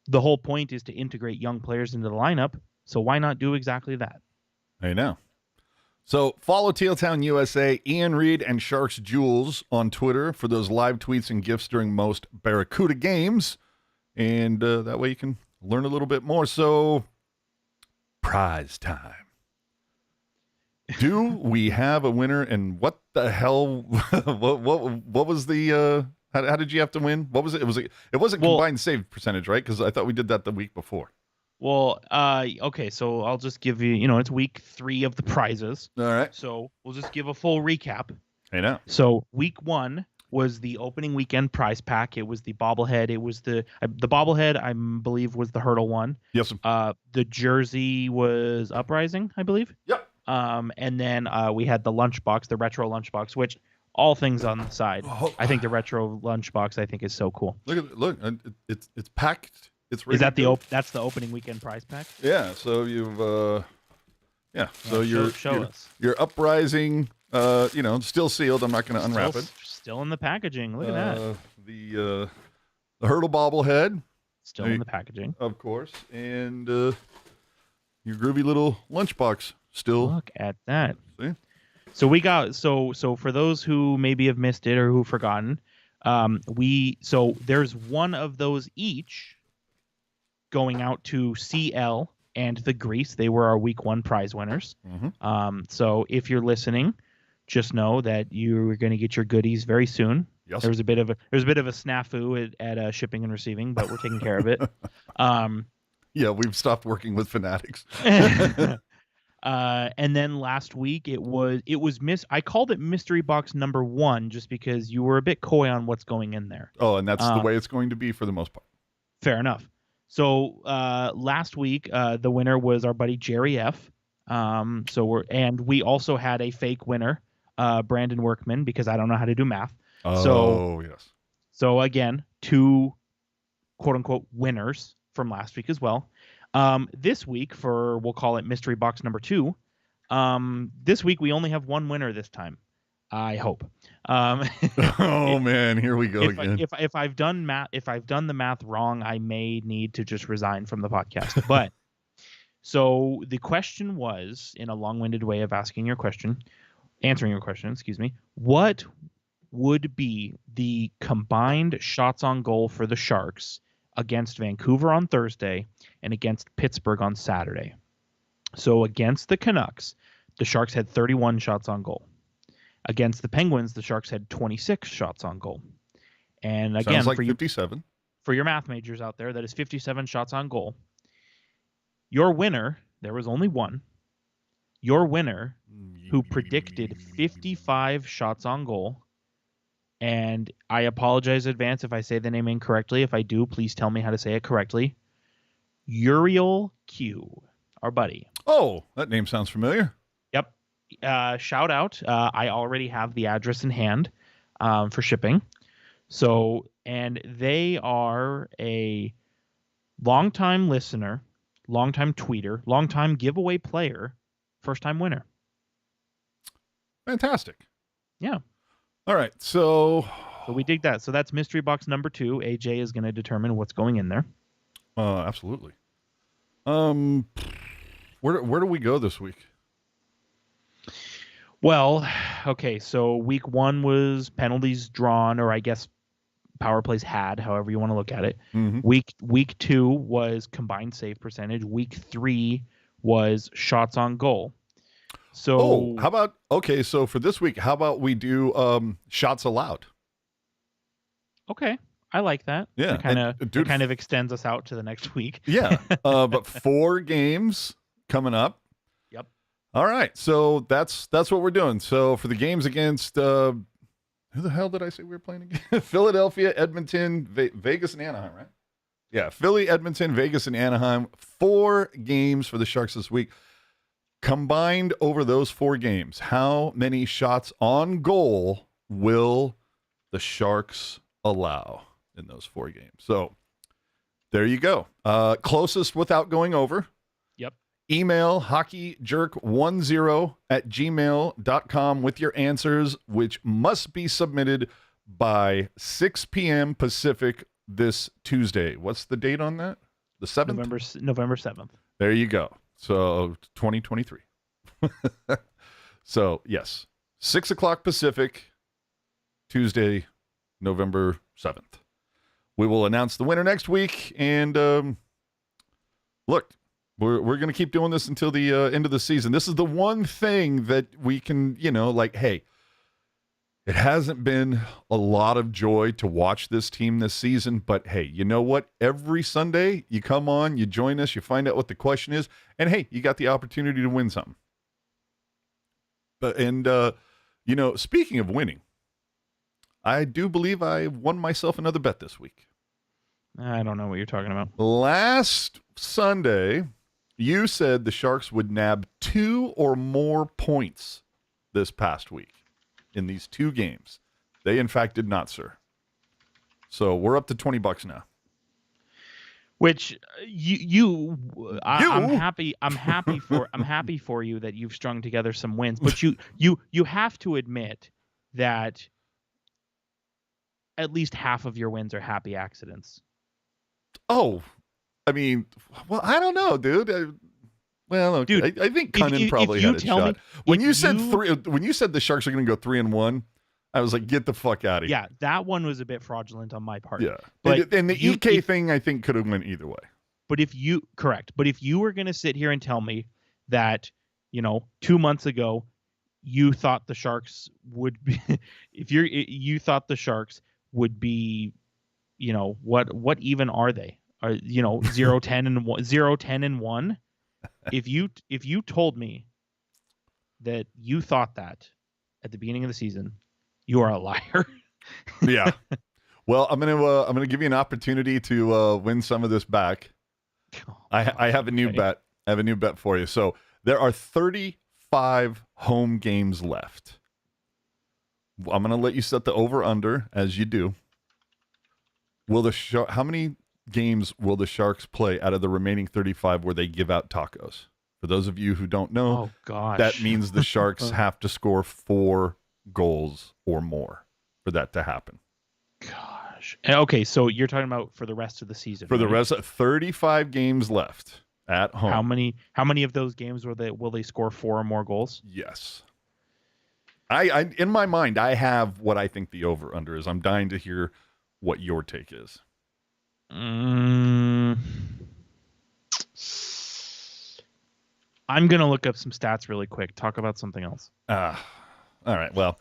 the whole point is to integrate young players into the lineup. So why not do exactly that? I know. So follow Tealtown USA, Ian Reed, and Sharks Jules on Twitter for those live tweets and gifts during most Barracuda games. And that way you can learn a little bit more. So prize time. Do we have a winner? And what the hell? what was the? How did you have to win? What was it? It wasn't combined save percentage, right? Because I thought we did that the week before. Well, okay, so I'll just give you, it's week 3 of the prizes. All right. So we'll just give a full recap. I know. So week 1 was the opening weekend prize pack. It was the bobblehead. It was the bobblehead, I believe, was the hurdle one. Yes. The jersey was Uprising, I believe. Yep. And then we had the lunchbox, the retro lunchbox, which all things on the side. Oh. I think the retro lunchbox, I think, is so cool. Look, it's packed. It's ready. Is that that's the opening weekend prize pack? Yeah. So you've So show us. Your Uprising, still sealed. I'm not going to unwrap it. Still in the packaging. Look at that. The hurdle bobblehead. Still in the packaging. Of course. And your groovy little lunchbox still. Look at that. See? So we got so for those who maybe have missed it or who've forgotten, there's one of those each going out to CL and the Grease. They were our week 1 prize winners. Mm-hmm. So if you're listening, just know that you're going to get your goodies very soon. Yes. There's a bit of a snafu at shipping and receiving, but we're taking care of it. Yeah, we've stopped working with Fanatics. And then last week I called it mystery box number 1 just because you were a bit coy on what's going in there. Oh, and that's the way it's going to be for the most part. Fair enough. So last week the winner was our buddy Jerry F. We also had a fake winner, Brandon Workman, because I don't know how to do math. Oh, yes. So again, 2 quote unquote winners from last week as well. This week we'll call it mystery box number 2. This week we only have 1 winner this time. I hope. Oh man, here we go again. If I've done the math wrong, I may need to just resign from the podcast. But so the question was, in a long-winded way of answering your question, excuse me, what would be the combined shots on goal for the Sharks against Vancouver on Thursday and against Pittsburgh on Saturday? So against the Canucks, the Sharks had 31 shots on goal. Against the Penguins, the Sharks had 26 shots on goal. And again, sounds like 57. For your math majors out there, that is 57 shots on goal. Your winner, there was only one. Your winner, who predicted 55 shots on goal, and I apologize in advance if I say the name incorrectly. If I do, please tell me how to say it correctly. Uriel Q, our buddy. Oh, that name sounds familiar. Yep. Shout out. I already have the address in hand for shipping. So, and they are a longtime listener, longtime tweeter, longtime giveaway player, first-time winner. Fantastic. Yeah. All right, so we dig that. So that's mystery box number 2. AJ is going to determine what's going in there. Absolutely. Where do we go this week? Well, okay, so week 1 was penalties drawn, or I guess power plays had, however you want to look at it. Mm-hmm. Week 2 was combined save percentage. Week 3 was shots on goal. So how about so for this week, how about we do shots allowed? Okay, I like that. Yeah, it kind of extends us out to the next week. Yeah, but 4 games coming up. Yep. All right, so that's what we're doing. So for the games against who the hell did I say we were playing again? Philadelphia, Edmonton, Vegas, and Anaheim, right? Yeah, Philly, Edmonton, Vegas, and Anaheim. 4 games for the Sharks this week. Combined over those 4 games, how many shots on goal will the Sharks allow in those 4 games? So there you go. Closest without going over. Yep. Email hockeyjerk10@gmail.com with your answers, which must be submitted by 6 p.m. Pacific this Tuesday. What's the date on that? The 7th? November 7th. There you go. So 2023. So yes, 6 o'clock Pacific, Tuesday, November 7th. We will announce the winner next week. And look, we're going to keep doing this until the end of the season. This is the one thing that we can, hey, it hasn't been a lot of joy to watch this team this season, but hey, you know what? Every Sunday you come on, you join us, you find out what the question is, and hey, you got the opportunity to win something. Speaking of winning, I do believe I won myself another bet this week. I don't know what you're talking about. Last Sunday, you said the Sharks would nab 2 or more points this past week. In these 2 games. They, in fact, did not, sir. So we're up to $20 now. Which I'm happy for you that you've strung together some wins. But you have to admit that at least half of your wins are happy accidents. Oh, I mean, well, I don't know, dude. Well, okay. Dude, I think if Cunnin you probably had a tell shot. me- When if you said you- when you said the Sharks are going to go 3-1, I was like, get the fuck out of here. Yeah, that one was a bit fraudulent on my part. Yeah. But and the you- EK if- thing, I think, could have went either way. But if you were going to sit here and tell me that, 2 months ago, you thought the Sharks would be, you thought the Sharks would be, what even are they? Are 0-10-1? If you told me that you thought that at the beginning of the season, you are a liar. Yeah. Well, I'm gonna give you an opportunity to win some of this back. I have a new bet. I have a new bet for you. So there are 35 home games left. I'm gonna let you set the over under as you do. How many games will the Sharks play out of the remaining 35 where they give out tacos? For those of you who don't know, Oh gosh. that means the Sharks have to score 4 goals or more for that to happen. Gosh. Okay, so you're talking about for the rest of the season. For the right? rest of 35 games left at home. How many of those games will they score 4 or more goals? Yes. I in my mind, I have what I think the over under is. I'm dying to hear what your take is. I'm gonna look up some stats really quick. Talk about something else. All right. Well,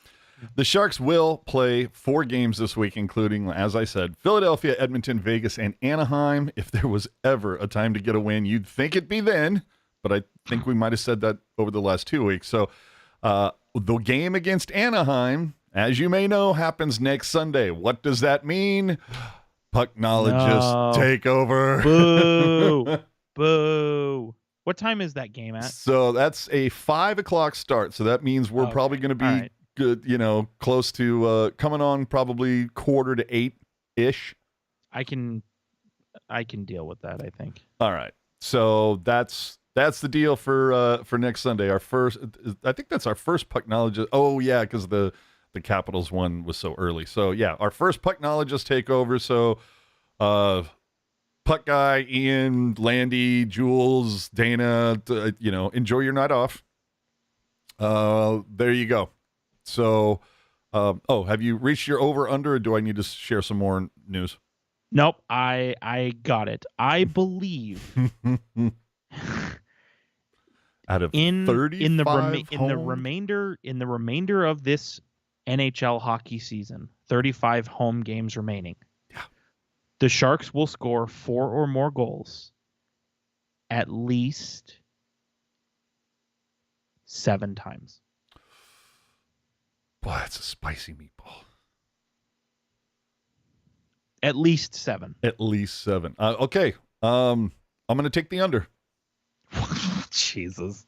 the Sharks will play 4 games this week, including, as I said, Philadelphia, Edmonton, Vegas, and Anaheim. If there was ever a time to get a win, you'd think it'd be then, but I think we might have said that over the last 2 weeks. So the game against Anaheim, as you may know, happens next Sunday. What does that mean? Pucknologists take over. Boo. Boo. What time is that game at? So that's a 5 o'clock start. So that means we're probably going to be All right. good, close to coming on probably 7:45-ish. I can deal with that, I think. All right. So that's the deal for next Sunday. I think that's our first Pucknologist. Oh yeah, because the Capitals one was so early. So yeah, our first Pucknologist takeover. So Puck Guy, Ian, Landy, Jules, Dana, enjoy your night off. There you go. So, have you reached your over under, or do I need to share some more news? Nope, I got it. I believe Out of in 35 the remainder of this NHL hockey season, 35 home games remaining. Yeah. The Sharks will score 4 or more goals at least 7 times. Boy, that's a spicy meatball. At least 7. At least 7. Okay. I'm going to take the under. Jesus.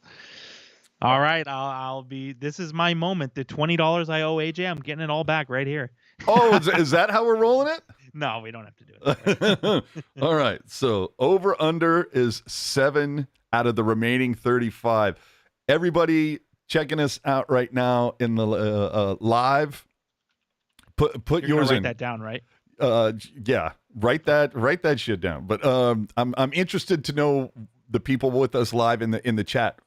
All right, I'll be. This is my moment. The $20 I owe AJ, I'm getting it all back right here. Oh, is that how we're rolling it? No, we don't have to do it. All right. So over under is 7 out of the remaining 35. Everybody checking us out right now in the live. Put You're yours gonna write in. that down, right? Yeah. Write that shit down. But I'm interested to know the people with us live in the chat.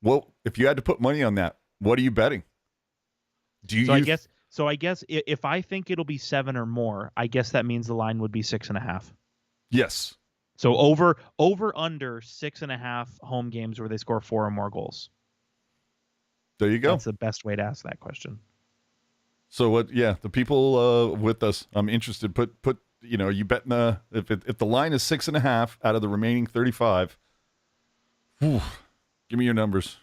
Well, if you had to put money on that, what are you betting? I guess if I think it'll be 7 or more, I guess that means the line would be 6.5. Yes. So over under 6.5 home games where they score 4 or more goals. There you go. That's the best way to ask that question. So what? Yeah, the people with us, I'm interested. Put you betting if the line is 6.5 out of the remaining 35. Whew, give me your numbers.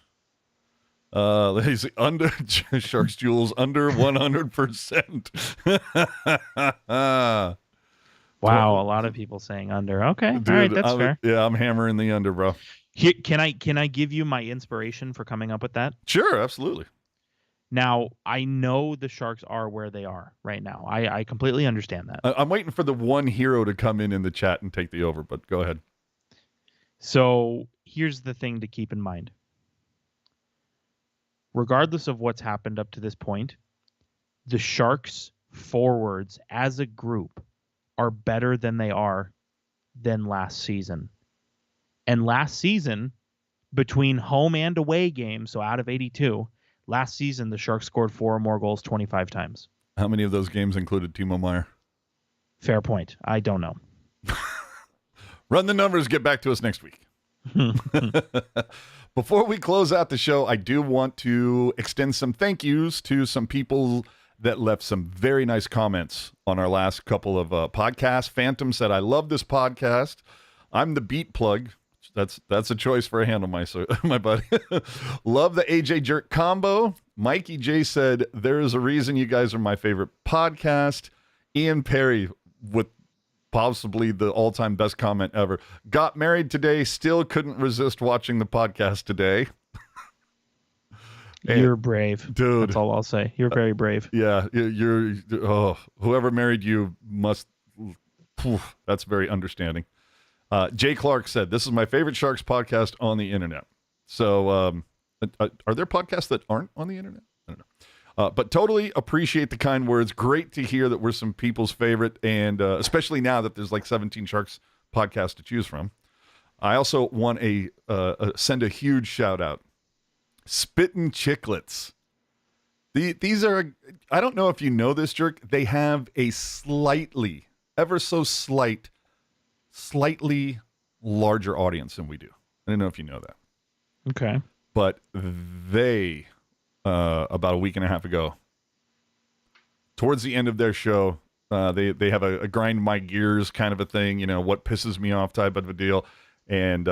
He's under Sharks Jules under 100%. Wow, a lot of people saying under. Okay, Dude, all right, that's fair. Yeah, I'm hammering the under, bro. Here, can I give you my inspiration for coming up with that? Sure, absolutely. Now, I know the Sharks are where they are right now. I completely understand that. I'm waiting for the one hero to come in the chat and take the over, but go ahead. So here's the thing to keep in mind. Regardless of what's happened up to this point, the Sharks forwards as a group are better than they are than last season. And last season, between home and away games, so out of 82, last season the Sharks scored 4 or more goals 25 times. How many of those games included Timo Meier? Fair point. I don't know. Run the numbers. Get back to us next week. Before we close out the show, I do want to extend some thank yous to some people that left some very nice comments on our last couple of podcasts. Phantom said, I love this podcast. I'm the beat plug. That's a choice for a handle, my buddy. Love the AJ Jerk combo. Mikey J said, there is a reason you guys are my favorite podcast. Ian Perry, with possibly the all-time best comment ever. Got married today, still couldn't resist watching the podcast today. You're brave. Dude. That's all I'll say. You're very brave. Yeah, whoever married you must, that's very understanding. Jay Clark said, this is my favorite Sharks podcast on the internet. So are there podcasts that aren't on the internet? I don't know. But totally appreciate the kind words. Great to hear that we're some people's favorite, and especially now that there's like 17 Sharks podcasts to choose from. I also want to send a huge shout out. Spittin' Chicklets. These are, I don't know if you know this, Jerk. They have a slightly, ever so slightly larger audience than we do. I don't know if you know that. Okay. But they, about a week and a half ago, towards the end of their show, they have a grind my gears kind of a thing, what pisses me off type of a deal. And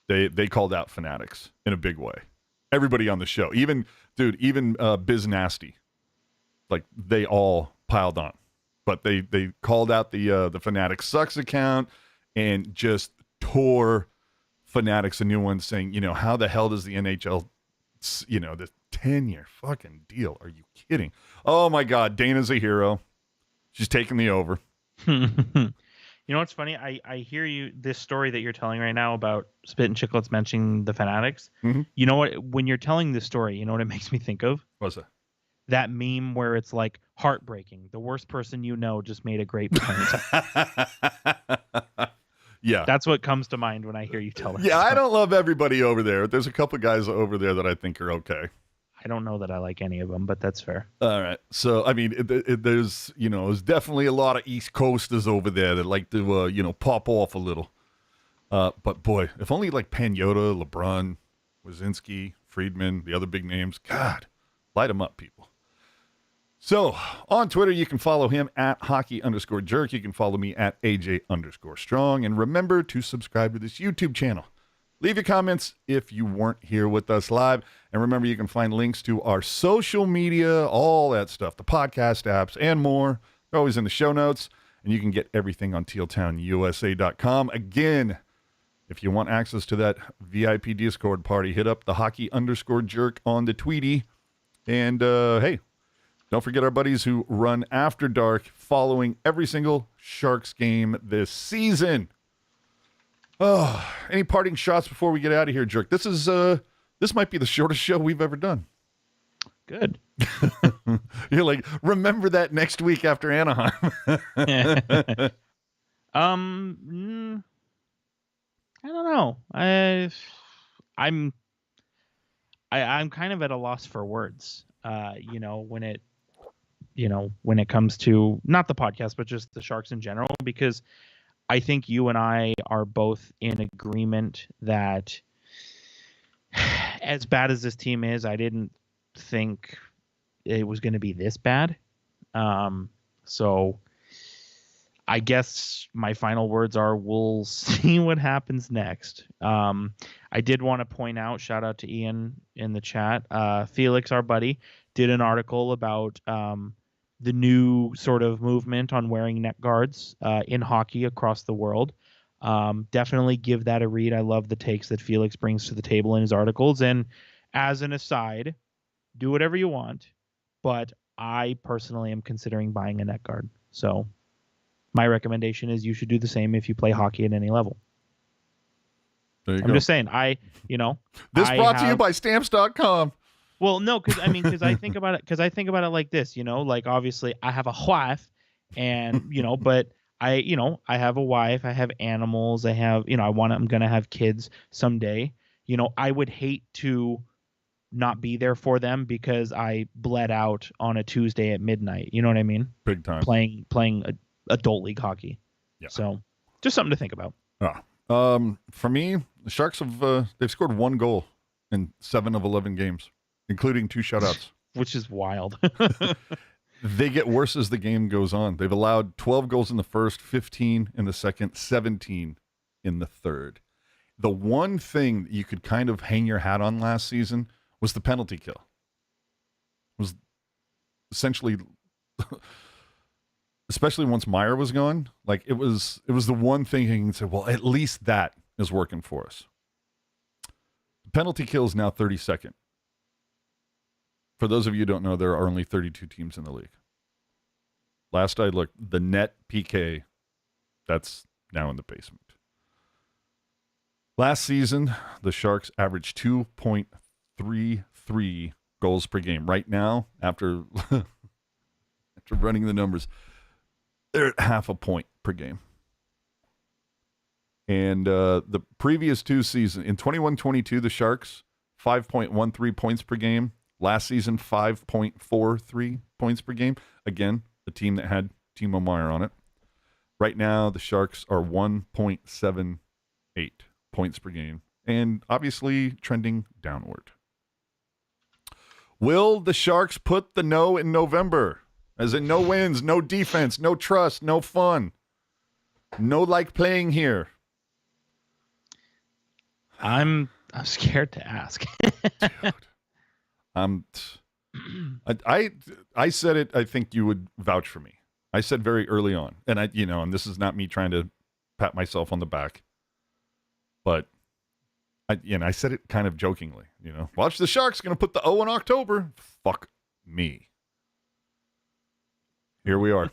they called out Fanatics in a big way. Everybody on the show, even Biz Nasty, like they all piled on. But they called out the Fanatics Sucks account and just tore Fanatics a new one, saying, how the hell does the NHL, the 10-year fucking deal? Are you kidding? Oh my God, Dana's a hero. She's taking me over. You know what's funny? I hear you, this story that you're telling right now about Spittin' Chicklets mentioning the Fanatics. Mm-hmm. You know what? When you're telling this story, you know what it makes me think of? What's that? That meme where it's like heartbreaking. The worst person you know just made a great point. Yeah. That's what comes to mind when I hear you tell it. Yeah, I don't love everybody over there. There's a couple guys over there that I think are okay. I don't know that I like any of them, but that's fair. All right. So, I mean, there's definitely a lot of East Coasters over there that like to, pop off a little. But boy, if only like Pagnotta, LeBrun, Wazinski, Friedman, the other big names, God, light them up, people. So on Twitter, you can follow him at hockey_jerk. You can follow me at AJ_strong. And remember to subscribe to this YouTube channel. Leave your comments if you weren't here with us live. And remember, you can find links to our social media, all that stuff, the podcast apps, and more. They're always in the show notes. And you can get everything on tealtownusa.com. Again, if you want access to that VIP Discord party, hit up the hockey_jerk on the Tweety. And hey, don't forget our buddies who run After Dark following every single Sharks game this season. Oh, any parting shots before we get out of here, Jerk? This might be the shortest show we've ever done. Good. You're like, remember that next week after Anaheim. I don't know. I'm kind of at a loss for words. When it comes to not the podcast, but just the Sharks in general, because I think you and I are both in agreement that as bad as this team is, I didn't think it was going to be this bad. So I guess my final words are, we'll see what happens next. I did want to point out, shout out to Ian in the chat. Felix, our buddy, did an article about the new sort of movement on wearing neck guards in hockey across the world. Definitely give that a read. I love the takes that Felix brings to the table in his articles. And as an aside, do whatever you want, but I personally am considering buying a neck guard. So my recommendation is you should do the same if you play hockey at any level. There you I'm go. just saying, This brought to you by Stamps.com. Well, no, because I think about it like this, like obviously I have a wife, and but I have a wife, I have animals, I'm gonna have kids someday, I would hate to not be there for them because I bled out on a Tuesday at midnight. You know what I mean? Big time. Playing adult league hockey. Yeah. So just something to think about. For me, the Sharks have they've scored 1 goal in 7 of 11 games, including 2 shutouts. Which is wild. They get worse as the game goes on. They've allowed 12 goals in the first, 15 in the second, 17 in the third. The one thing that you could kind of hang your hat on last season was the penalty kill. It was essentially, especially once Meyer was gone, like it was the one thing you can say, well, at least that is working for us. The penalty kill is now 32nd. For those of you who don't know, there are only 32 teams in the league. Last I looked, the net PK, that's now in the basement. Last season, the Sharks averaged 2.33 goals per game. Right now, after running the numbers, they're at half a point per game. And the previous 2 seasons, in 21-22, the Sharks, 5.13 points per game. Last season, 5.43 points per game. Again, the team that had Timo Meier on it. Right now, the Sharks are 1.78 points per game, and obviously trending downward. Will the Sharks put the no in November? As in no wins, no defense, no trust, no fun. No like playing here. I'm scared to ask. Dude. I said it. I think you would vouch for me. I said very early on, and and this is not me trying to pat myself on the back, but I said it kind of jokingly. Watch the Sharks going to put the O in October. Fuck me. Here we are,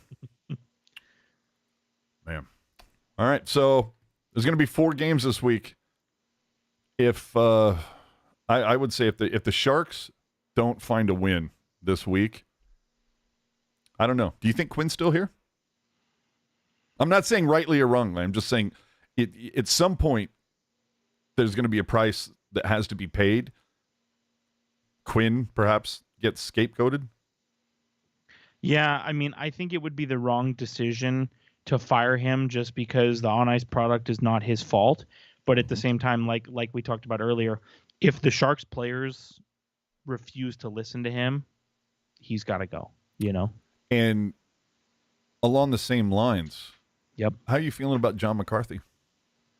man. All right, so there's going to be 4 games this week. If I would say if the Sharks don't find a win this week, I don't know. Do you think Quinn's still here? I'm not saying rightly or wrongly. I'm just saying at some point there's going to be a price that has to be paid. Quinn perhaps gets scapegoated. Yeah, I mean, I think it would be the wrong decision to fire him just because the on-ice product is not his fault. But at the same time, like we talked about earlier, if the Sharks players refuse to listen to him, he's got to go, And along the same lines, Yep. How are you feeling about John McCarthy?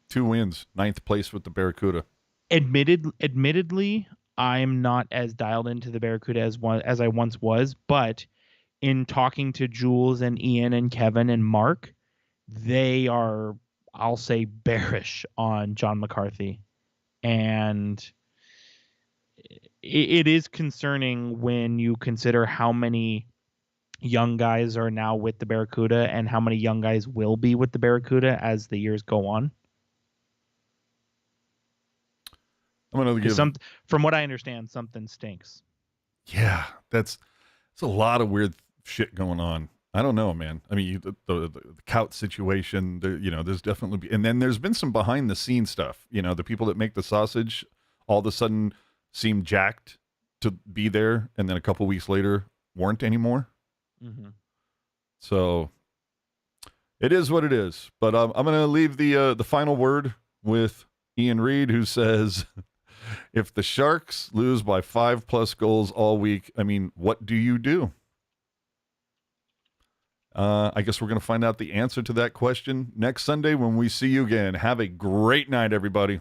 2 wins, 9th place with the Barracuda. Admittedly, I'm not as dialed into the Barracuda as I once was, but in talking to Jules and Ian and Kevin and Mark, they are, I'll say, bearish on John McCarthy. And it is concerning when you consider how many young guys are now with the Barracuda and how many young guys will be with the Barracuda as the years go on. I'm going to give from what I understand, something stinks. Yeah, it's a lot of weird shit going on. I don't know, man. I mean, the Cout situation, there's definitely, and then there's been some behind the scenes stuff. The people that make the sausage all of a sudden seem jacked to be there, and then a couple weeks later weren't anymore. Mm-hmm. So it is what it is. But I'm going to leave the final word with Ian Reed, who says, if the Sharks lose by 5+ goals all week, I mean, what do you do? I guess we're going to find out the answer to that question next Sunday when we see you again. Have a great night, everybody.